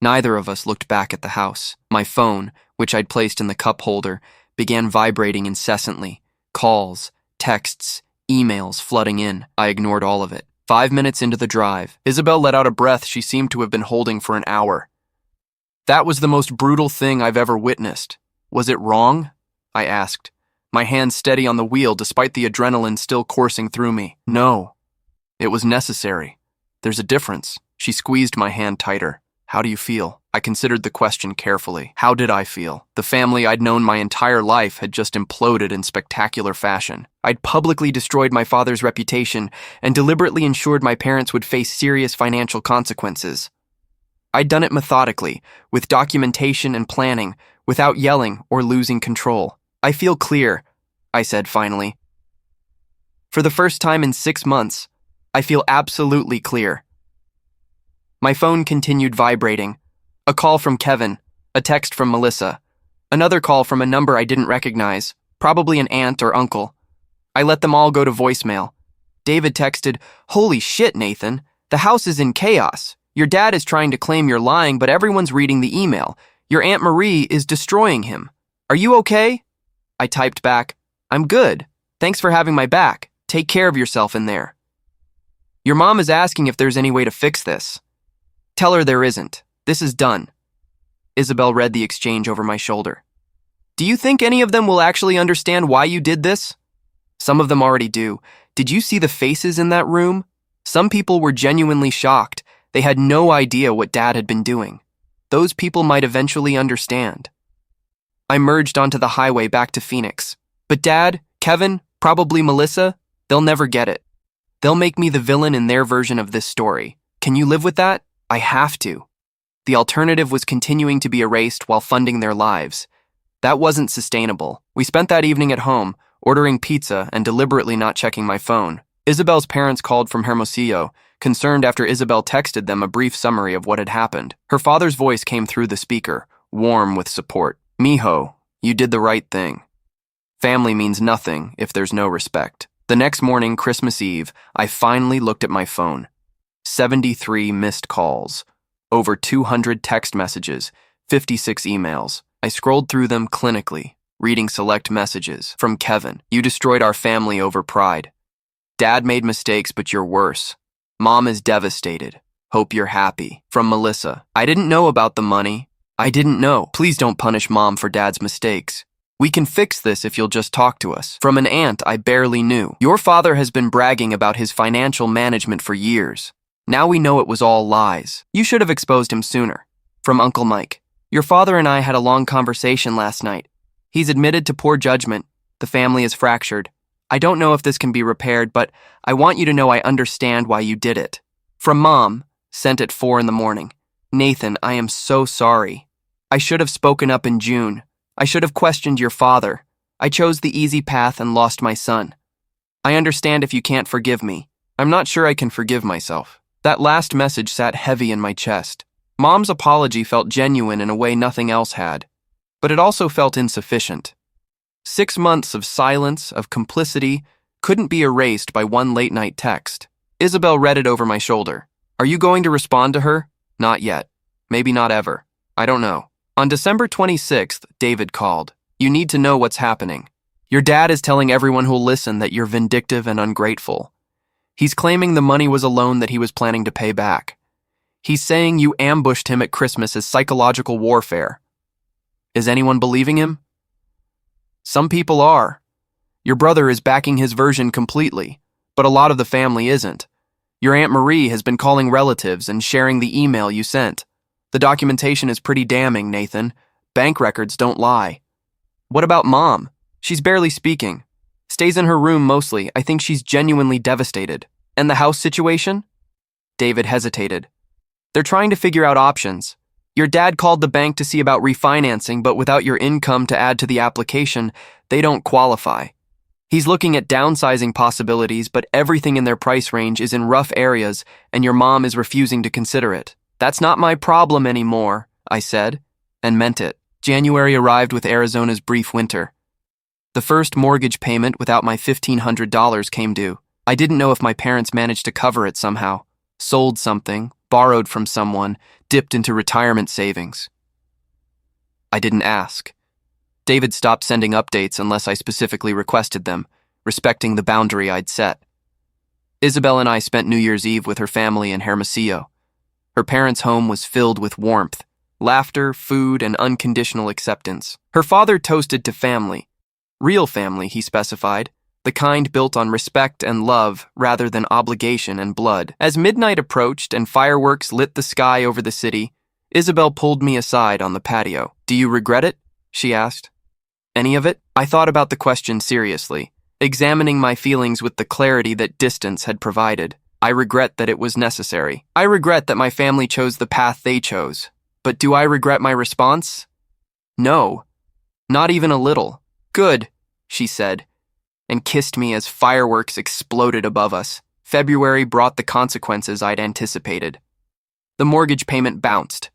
Neither of us looked back at the house. My phone, which I'd placed in the cup holder, began vibrating incessantly. Calls, texts, emails flooding in. I ignored all of it. 5 minutes into the drive, Isabel let out a breath she seemed to have been holding for an hour. That was the most brutal thing I've ever witnessed. Was it wrong? I asked, my hand steady on the wheel despite the adrenaline still coursing through me. No. It was necessary. There's a difference. She squeezed my hand tighter. How do you feel? I considered the question carefully. How did I feel? The family I'd known my entire life had just imploded in spectacular fashion. I'd publicly destroyed my father's reputation and deliberately ensured my parents would face serious financial consequences. I'd done it methodically, with documentation and planning, without yelling or losing control. I feel clear, I said finally. For the first time in 6 months, I feel absolutely clear. My phone continued vibrating. A call from Kevin, a text from Melissa, another call from a number I didn't recognize, probably an aunt or uncle. I let them all go to voicemail. David texted, "Holy shit, Nathan. The house is in chaos. Your dad is trying to claim you're lying, but everyone's reading the email. Your Aunt Marie is destroying him. Are you okay?" I typed back, "I'm good. Thanks for having my back. Take care of yourself in there. Your mom is asking if there's any way to fix this. Tell her there isn't. This is done." Isabel read the exchange over my shoulder. "Do you think any of them will actually understand why you did this?" "Some of them already do. Did you see the faces in that room? Some people were genuinely shocked. They had no idea what Dad had been doing. Those people might eventually understand." I merged onto the highway back to Phoenix. But Dad, Kevin, probably Melissa, they'll never get it. They'll make me the villain in their version of this story. Can you live with that? I have to. The alternative was continuing to be erased while funding their lives. That wasn't sustainable. We spent that evening at home, ordering pizza and deliberately not checking my phone. Isabel's parents called from Hermosillo, concerned after Isabel texted them a brief summary of what had happened. Her father's voice came through the speaker, warm with support. "Mijo, you did the right thing. Family means nothing if there's no respect." The next morning, Christmas Eve, I finally looked at my phone. 73 missed calls, over 200 text messages, 56 emails. I scrolled through them clinically, reading select messages. From Kevin, "You destroyed our family over pride. Dad made mistakes, but you're worse. Mom is devastated. Hope you're happy." From Melissa, "I didn't know about the money. I didn't know. Please don't punish Mom for Dad's mistakes. We can fix this if you'll just talk to us." From an aunt I barely knew, "Your father has been bragging about his financial management for years. Now we know it was all lies. You should have exposed him sooner." From Uncle Mike, "Your father and I had a long conversation last night. He's admitted to poor judgment. The family is fractured. I don't know if this can be repaired, but I want you to know I understand why you did it." From Mom, sent at 4 in the morning, "Nathan, I am so sorry. I should have spoken up in June. I should have questioned your father. I chose the easy path and lost my son. I understand if you can't forgive me. I'm not sure I can forgive myself. That last message sat heavy in my chest. Mom's apology felt genuine in a way nothing else had, but it also felt insufficient. 6 months of silence, of complicity, couldn't be erased by one late-night text. Isabel read it over my shoulder. Are you going to respond to her? Not yet. Maybe not ever. I don't know. On December 26th, David called. You need to know what's happening. Your dad is telling everyone who'll listen that you're vindictive and ungrateful. He's claiming the money was a loan that he was planning to pay back. He's saying you ambushed him at Christmas as psychological warfare. Is anyone believing him? Some people are. Your brother is backing his version completely, but a lot of the family isn't. Your Aunt Marie has been calling relatives and sharing the email you sent. The documentation is pretty damning, Nathan. Bank records don't lie. What about Mom? She's barely speaking. Stays in her room mostly. I think she's genuinely devastated. And the house situation? David hesitated. They're trying to figure out options. Your dad called the bank to see about refinancing, but without your income to add to the application, they don't qualify. He's looking at downsizing possibilities, but everything in their price range is in rough areas, and your mom is refusing to consider it. That's not my problem anymore, I said, and meant it. January arrived with Arizona's brief winter. The first mortgage payment without my $1,500 came due. I didn't know if my parents managed to cover it somehow. Sold something, borrowed from someone, dipped into retirement savings. I didn't ask. David stopped sending updates unless I specifically requested them, respecting the boundary I'd set. Isabel and I spent New Year's Eve with her family in Hermosillo. Her parents' home was filled with warmth, laughter, food, and unconditional acceptance. Her father toasted to family. Real family, he specified, the kind built on respect and love rather than obligation and blood. As midnight approached and fireworks lit the sky over the city, Isabel pulled me aside on the patio. Do you regret it? She asked. Any of it? I thought about the question seriously, examining my feelings with the clarity that distance had provided. I regret that it was necessary. I regret that my family chose the path they chose. But do I regret my response? No, not even a little. Good, she said, and kissed me as fireworks exploded above us. February brought the consequences I'd anticipated. The mortgage payment bounced.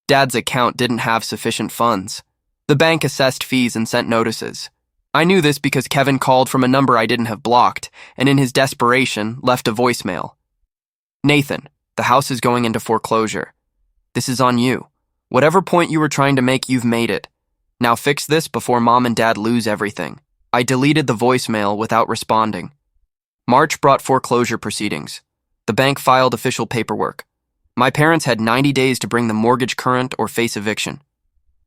Dad's account didn't have sufficient funds. The bank assessed fees and sent notices. I knew this because Kevin called from a number I didn't have blocked, and in his desperation, left a voicemail. Nathan, the house is going into foreclosure. This is on you. Whatever point you were trying to make, you've made it. Now fix this before Mom and Dad lose everything. I deleted the voicemail without responding. March brought foreclosure proceedings. The bank filed official paperwork. My parents had 90 days to bring the mortgage current or face eviction.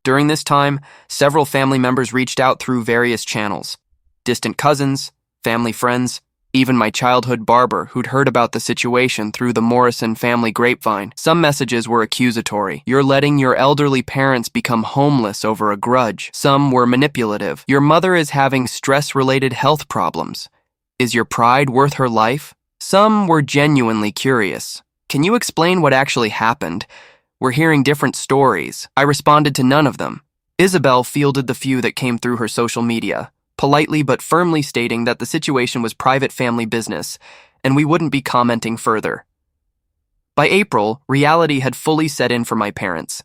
During this time, several family members reached out through various channels. Distant cousins, family friends, even my childhood barber who'd heard about the situation through the Morrison family grapevine. Some messages were accusatory. You're letting your elderly parents become homeless over a grudge. Some were manipulative. Your mother is having stress-related health problems. Is your pride worth her life? Some were genuinely curious. Can you explain what actually happened? We're hearing different stories. I responded to none of them. Isabel fielded the few that came through her social media, politely but firmly stating that the situation was private family business, and we wouldn't be commenting further. By April, reality had fully set in for my parents.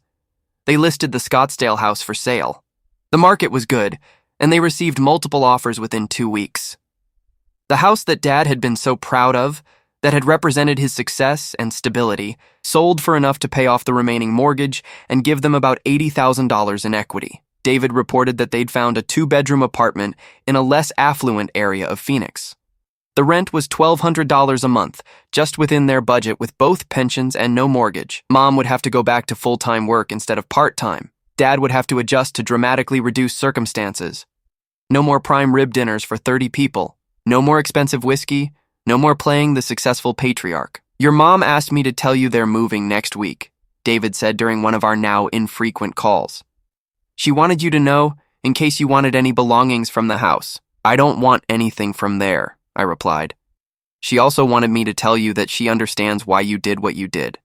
They listed the Scottsdale house for sale. The market was good, and they received multiple offers within 2 weeks. The house that Dad had been so proud of, that had represented his success and stability, sold for enough to pay off the remaining mortgage and give them about $80,000 in equity. David reported that they'd found a 2-bedroom apartment in a less affluent area of Phoenix. The rent was $1,200 a month, just within their budget with both pensions and no mortgage. Mom would have to go back to full-time work instead of part-time. Dad would have to adjust to dramatically reduced circumstances. No more prime rib dinners for 30 people. No more expensive whiskey. No more playing the successful patriarch. Your mom asked me to tell you they're moving next week, David said during one of our now infrequent calls. She wanted you to know, in case you wanted any belongings from the house. I don't want anything from there, I replied. She also wanted me to tell you that she understands why you did what you did.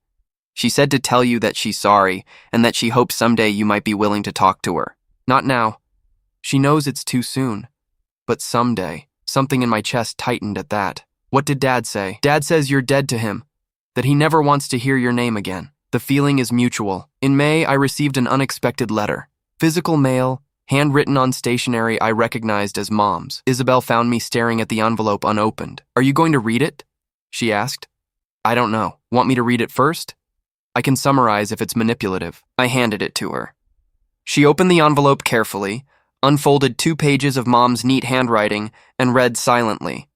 She said to tell you that she's sorry and that she hopes someday you might be willing to talk to her. Not now. She knows it's too soon. But someday. Something in my chest tightened at that. What did Dad say? Dad says you're dead to him, that he never wants to hear your name again. The feeling is mutual. In May, I received an unexpected letter. Physical mail, handwritten on stationery I recognized as Mom's. Isabel found me staring at the envelope unopened. Are you going to read it? She asked. I don't know. Want me to read it first? I can summarize if it's manipulative. I handed it to her. She opened the envelope carefully, unfolded 2 pages of Mom's neat handwriting, and read silently.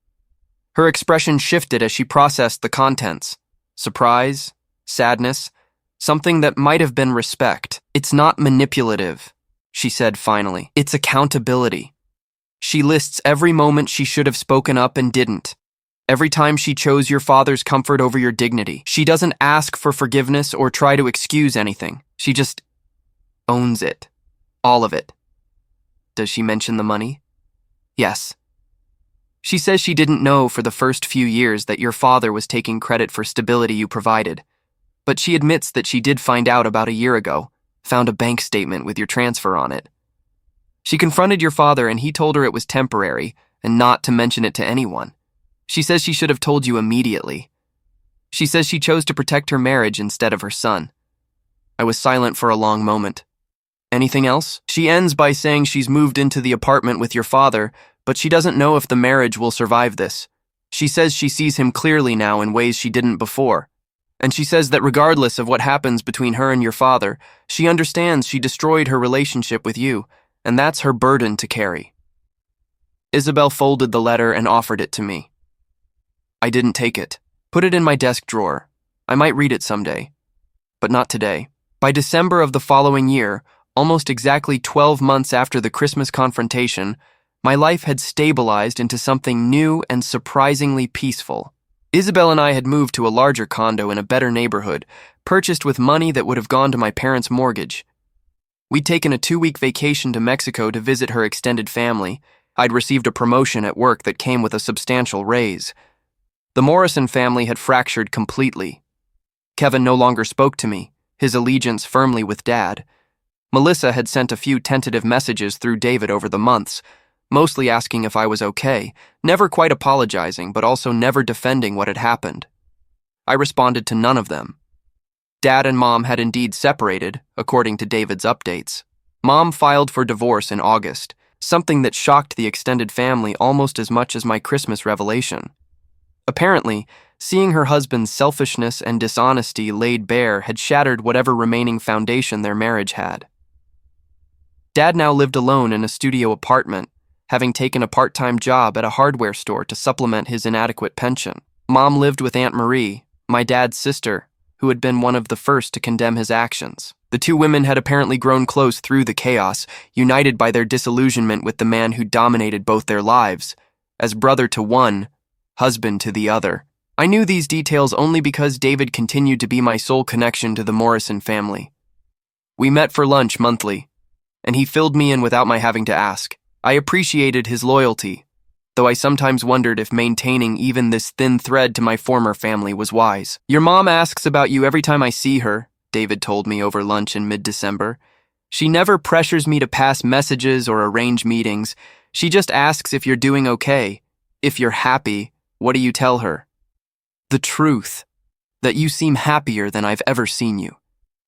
Her expression shifted as she processed the contents. Surprise, sadness, something that might have been respect. It's not manipulative, she said finally. It's accountability. She lists every moment she should have spoken up and didn't. Every time she chose your father's comfort over your dignity. She doesn't ask for forgiveness or try to excuse anything. She just owns it. All of it. Does she mention the money? Yes. She says she didn't know for the first few years that your father was taking credit for stability you provided. But she admits that she did find out about a year ago, found a bank statement with your transfer on it. She confronted your father and he told her it was temporary and not to mention it to anyone. She says she should have told you immediately. She says she chose to protect her marriage instead of her son. I was silent for a long moment. Anything else? She ends by saying she's moved into the apartment with your father, but she doesn't know if the marriage will survive this. She says she sees him clearly now in ways she didn't before. And she says that regardless of what happens between her and your father, she understands she destroyed her relationship with you, and that's her burden to carry. Isabel folded the letter and offered it to me. I didn't take it. Put it in my desk drawer. I might read it someday. But not today. By December of the following year, almost exactly 12 months after the Christmas confrontation, my life had stabilized into something new and surprisingly peaceful. Isabel and I had moved to a larger condo in a better neighborhood, purchased with money that would have gone to my parents' mortgage. We'd taken a 2-week vacation to Mexico to visit her extended family. I'd received a promotion at work that came with a substantial raise. The Morrison family had fractured completely. Kevin no longer spoke to me, his allegiance firmly with Dad. Melissa had sent a few tentative messages through David over the months, mostly asking if I was okay, never quite apologizing, but also never defending what had happened. I responded to none of them. Dad and Mom had indeed separated, according to David's updates. Mom filed for divorce in August, something that shocked the extended family almost as much as my Christmas revelation. Apparently, seeing her husband's selfishness and dishonesty laid bare had shattered whatever remaining foundation their marriage had. Dad now lived alone in a studio apartment, having taken a part-time job at a hardware store to supplement his inadequate pension. Mom lived with Aunt Marie, my dad's sister, who had been one of the first to condemn his actions. The two women had apparently grown close through the chaos, united by their disillusionment with the man who dominated both their lives, as brother to one, husband to the other. I knew these details only because David continued to be my sole connection to the Morrison family. We met for lunch monthly, and he filled me in without my having to ask. I appreciated his loyalty, though I sometimes wondered if maintaining even this thin thread to my former family was wise. Your mom asks about you every time I see her, David told me over lunch in mid-December. She never pressures me to pass messages or arrange meetings. She just asks if you're doing okay. If you're happy, what do you tell her? The truth. That you seem happier than I've ever seen you.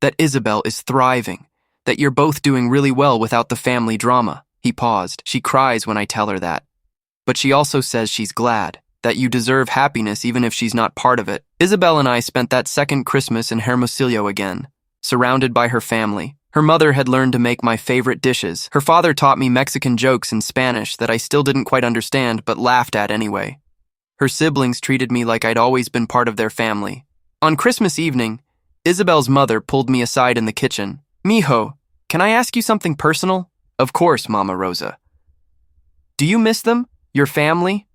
That Isabel is thriving. That you're both doing really well without the family drama. He paused. She cries when I tell her that. But she also says she's glad, that you deserve happiness even if she's not part of it. Isabel and I spent that second Christmas in Hermosillo again, surrounded by her family. Her mother had learned to make my favorite dishes. Her father taught me Mexican jokes in Spanish that I still didn't quite understand but laughed at anyway. Her siblings treated me like I'd always been part of their family. On Christmas evening, Isabel's mother pulled me aside in the kitchen. Mijo, can I ask you something personal? Of course, Mama Rosa. Do you miss them? Your family?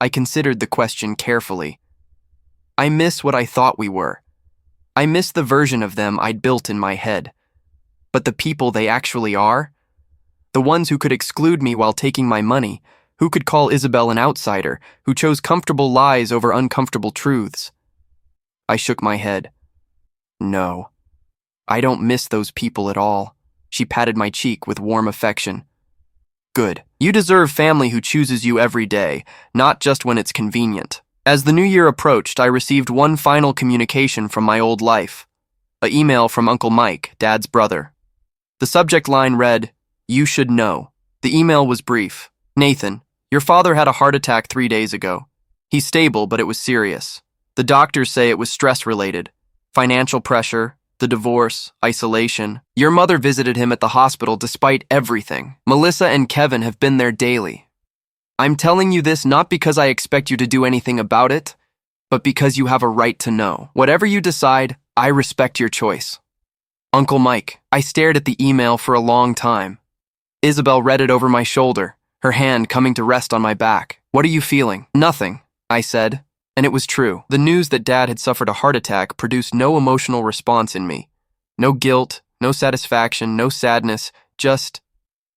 I considered the question carefully. I miss what I thought we were. I miss the version of them I'd built in my head. But the people they actually are? The ones who could exclude me while taking my money, who could call Isabel an outsider, who chose comfortable lies over uncomfortable truths. I shook my head. No. I don't miss those people at all. She patted my cheek with warm affection. Good. You deserve family who chooses you every day, not just when it's convenient. As the new year approached, I received one final communication from my old life. An email from Uncle Mike, Dad's brother. The subject line read, "You should know." The email was brief. "Nathan, your father had a heart attack 3 days ago. He's stable, but it was serious. The doctors say it was stress-related. Financial pressure, the divorce, isolation. Your mother visited him at the hospital despite everything. Melissa and Kevin have been there daily. I'm telling you this not because I expect you to do anything about it, but because you have a right to know. Whatever you decide, I respect your choice. Uncle Mike." I stared at the email for a long time. Isabel read it over my shoulder, her hand coming to rest on my back. "What are you feeling?" "Nothing," I said. And it was true. The news that Dad had suffered a heart attack produced no emotional response in me. No guilt, no satisfaction, no sadness, just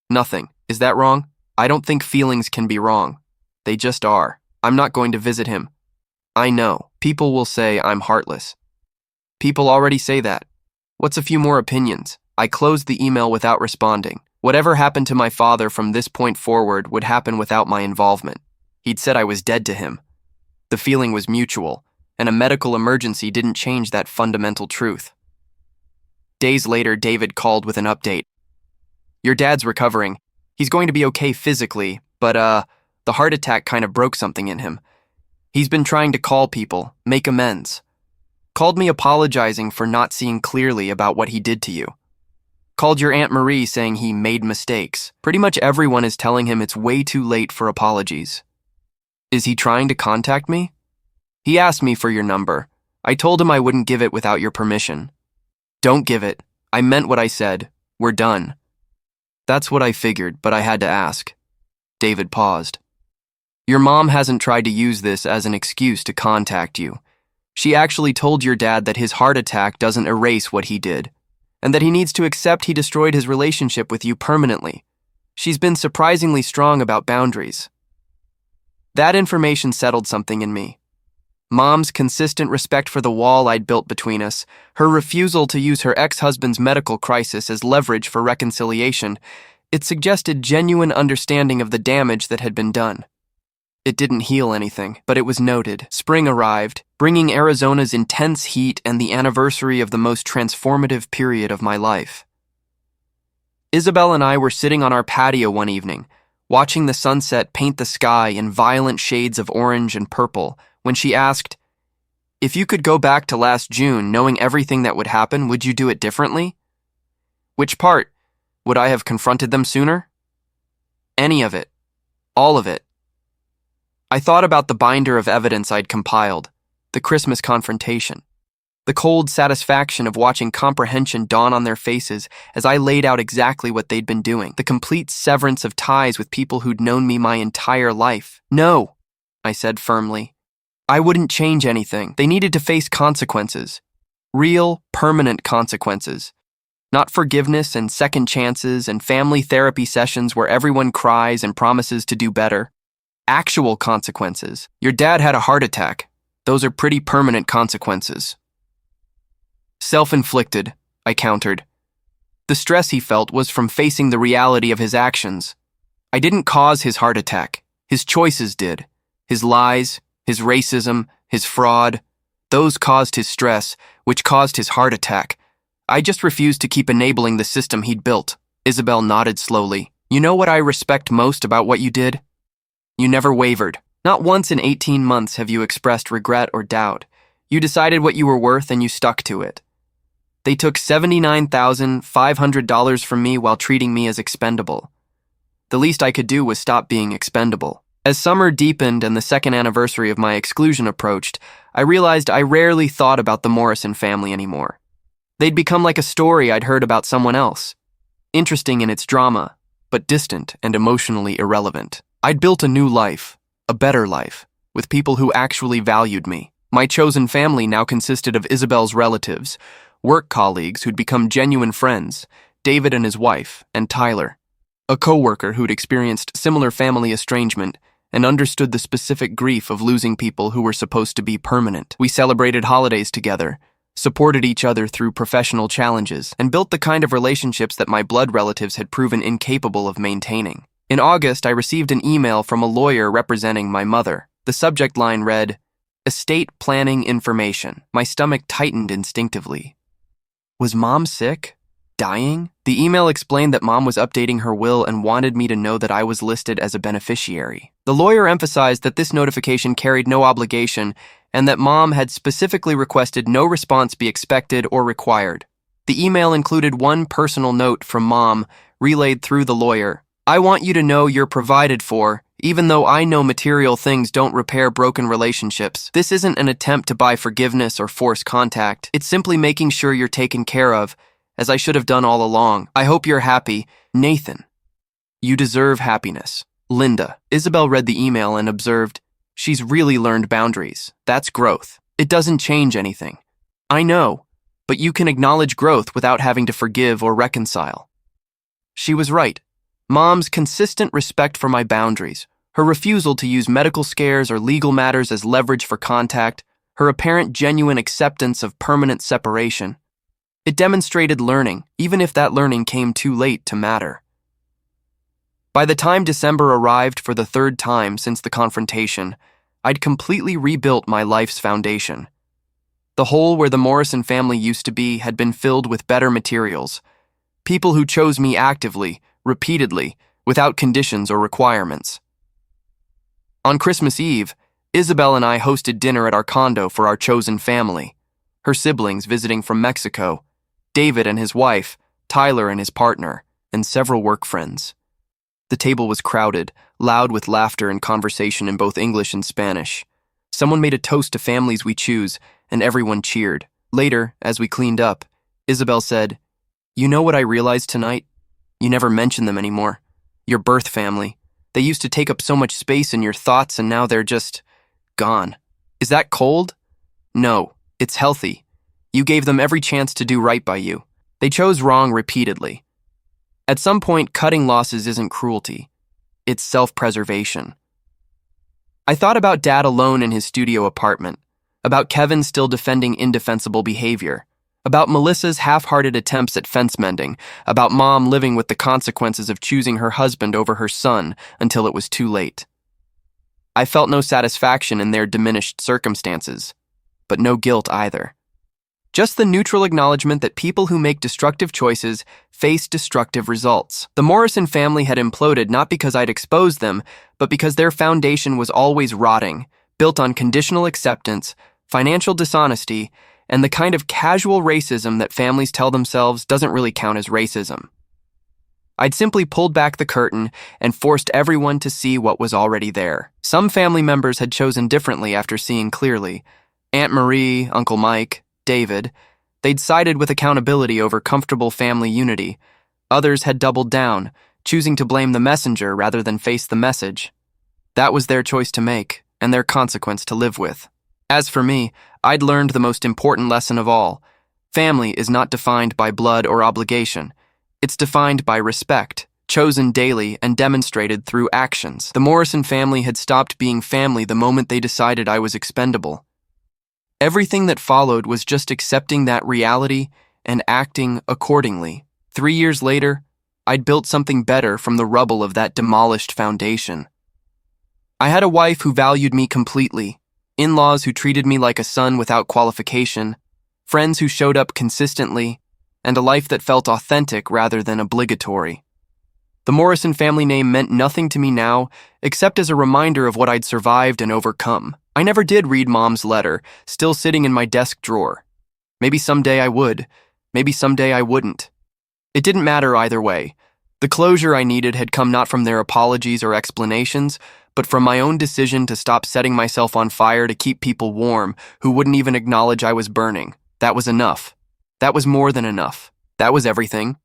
nothing. Is that wrong? I don't think feelings can be wrong. They just are. I'm not going to visit him. I know. People will say I'm heartless. People already say that. What's a few more opinions? I closed the email without responding. Whatever happened to my father from this point forward would happen without my involvement. He'd said I was dead to him. The feeling was mutual, and a medical emergency didn't change that fundamental truth. Days later, David called with an update. "Your dad's recovering. He's going to be okay physically, but the heart attack kind of broke something in him. He's been trying to call people, make amends. Called me apologizing for not seeing clearly about what he did to you. Called your Aunt Marie saying he made mistakes. Pretty much everyone is telling him it's way too late for apologies. Is he trying to contact me? He asked me for your number. I told him I wouldn't give it without your permission. Don't give it. I meant what I said. We're done." That's what I figured, but I had to ask. David paused. "Your mom hasn't tried to use this as an excuse to contact you. She actually told your dad that his heart attack doesn't erase what he did, and that he needs to accept he destroyed his relationship with you permanently. She's been surprisingly strong about boundaries." That information settled something in me. Mom's consistent respect for the wall I'd built between us, her refusal to use her ex-husband's medical crisis as leverage for reconciliation, it suggested genuine understanding of the damage that had been done. It didn't heal anything, but it was noted. Spring arrived, bringing Arizona's intense heat and the anniversary of the most transformative period of my life. Isabel and I were sitting on our patio one evening, watching the sunset paint the sky in violent shades of orange and purple, when she asked, "If you could go back to last June knowing everything that would happen, would you do it differently?" Which part? Would I have confronted them sooner? Any of it. All of it. I thought about the binder of evidence I'd compiled, the Christmas confrontation, the cold satisfaction of watching comprehension dawn on their faces as I laid out exactly what they'd been doing, the complete severance of ties with people who'd known me my entire life. "No," I said firmly. "I wouldn't change anything. They needed to face consequences. Real, permanent consequences. Not forgiveness and second chances and family therapy sessions where everyone cries and promises to do better. Actual consequences. Your dad had a heart attack. Those are pretty permanent consequences." "Self-inflicted," I countered. The stress he felt was from facing the reality of his actions. I didn't cause his heart attack. His choices did. His lies, his racism, his fraud. Those caused his stress, which caused his heart attack. I just refused to keep enabling the system he'd built. Isabel nodded slowly. "You know what I respect most about what you did? You never wavered. Not once in 18 months have you expressed regret or doubt. You decided what you were worth and you stuck to it. They took $79,500 from me while treating me as expendable. The least I could do was stop being expendable. As summer deepened and the second anniversary of my exclusion approached, I realized I rarely thought about the Morrison family anymore. They'd become like a story I'd heard about someone else. Interesting in its drama, but distant and emotionally irrelevant. I'd built a new life, a better life, with people who actually valued me. My chosen family now consisted of Isabel's relatives, work colleagues who'd become genuine friends, David and his wife, and Tyler, a coworker who'd experienced similar family estrangement and understood the specific grief of losing people who were supposed to be permanent. We celebrated holidays together, supported each other through professional challenges, and built the kind of relationships that my blood relatives had proven incapable of maintaining. In August, I received an email from a lawyer representing my mother. The subject line read, "Estate planning information." My stomach tightened instinctively. Was Mom sick? Dying? The email explained that Mom was updating her will and wanted me to know that I was listed as a beneficiary. The lawyer emphasized that this notification carried no obligation and that Mom had specifically requested no response be expected or required. The email included one personal note from Mom, relayed through the lawyer. "I want you to know you're provided for, even though I know material things don't repair broken relationships. This isn't an attempt to buy forgiveness or force contact. It's simply making sure you're taken care of, as I should have done all along. I hope you're happy. Nathan." "You deserve happiness. Linda." Isabel read the email and observed, "She's really learned boundaries. That's growth. It doesn't change anything." "I know, but you can acknowledge growth without having to forgive or reconcile." She was right. Mom's consistent respect for my boundaries, her refusal to use medical scares or legal matters as leverage for contact, her apparent genuine acceptance of permanent separation. It demonstrated learning, even if that learning came too late to matter. By the time December arrived for the third time since the confrontation, I'd completely rebuilt my life's foundation. The hole where the Morrison family used to be had been filled with better materials, people who chose me actively, repeatedly, without conditions or requirements. On Christmas Eve, Isabel and I hosted dinner at our condo for our chosen family, her siblings visiting from Mexico, David and his wife, Tyler and his partner, and several work friends. The table was crowded, loud with laughter and conversation in both English and Spanish. Someone made a toast to families we choose, and everyone cheered. Later, as we cleaned up, Isabel said, "You know what I realized tonight? You never mention them anymore. Your birth family. They used to take up so much space in your thoughts and now they're just gone. Is that cold? No, it's healthy. You gave them every chance to do right by you. They chose wrong repeatedly. At some point, cutting losses isn't cruelty. It's self-preservation." I thought about Dad alone in his studio apartment, about Kevin still defending indefensible behavior, about Melissa's half-hearted attempts at fence mending, about Mom living with the consequences of choosing her husband over her son until it was too late. I felt no satisfaction in their diminished circumstances, but no guilt either. Just the neutral acknowledgement that people who make destructive choices face destructive results. The Morrison family had imploded not because I'd exposed them, but because their foundation was always rotting, built on conditional acceptance, financial dishonesty, and the kind of casual racism that families tell themselves doesn't really count as racism. I'd simply pulled back the curtain and forced everyone to see what was already there. Some family members had chosen differently after seeing clearly. Aunt Marie, Uncle Mike, David. They'd sided with accountability over comfortable family unity. Others had doubled down, choosing to blame the messenger rather than face the message. That was their choice to make, and their consequence to live with. As for me, I'd learned the most important lesson of all. Family is not defined by blood or obligation. It's defined by respect, chosen daily and demonstrated through actions. The Morrison family had stopped being family the moment they decided I was expendable. Everything that followed was just accepting that reality and acting accordingly. 3 years later, I'd built something better from the rubble of that demolished foundation. I had a wife who valued me completely, in-laws who treated me like a son without qualification, friends who showed up consistently, and a life that felt authentic rather than obligatory. The Morrison family name meant nothing to me now, except as a reminder of what I'd survived and overcome. I never did read Mom's letter, still sitting in my desk drawer. Maybe someday I would, maybe someday I wouldn't. It didn't matter either way. The closure I needed had come not from their apologies or explanations, but from my own decision to stop setting myself on fire to keep people warm who wouldn't even acknowledge I was burning. That was enough. That was more than enough. That was everything.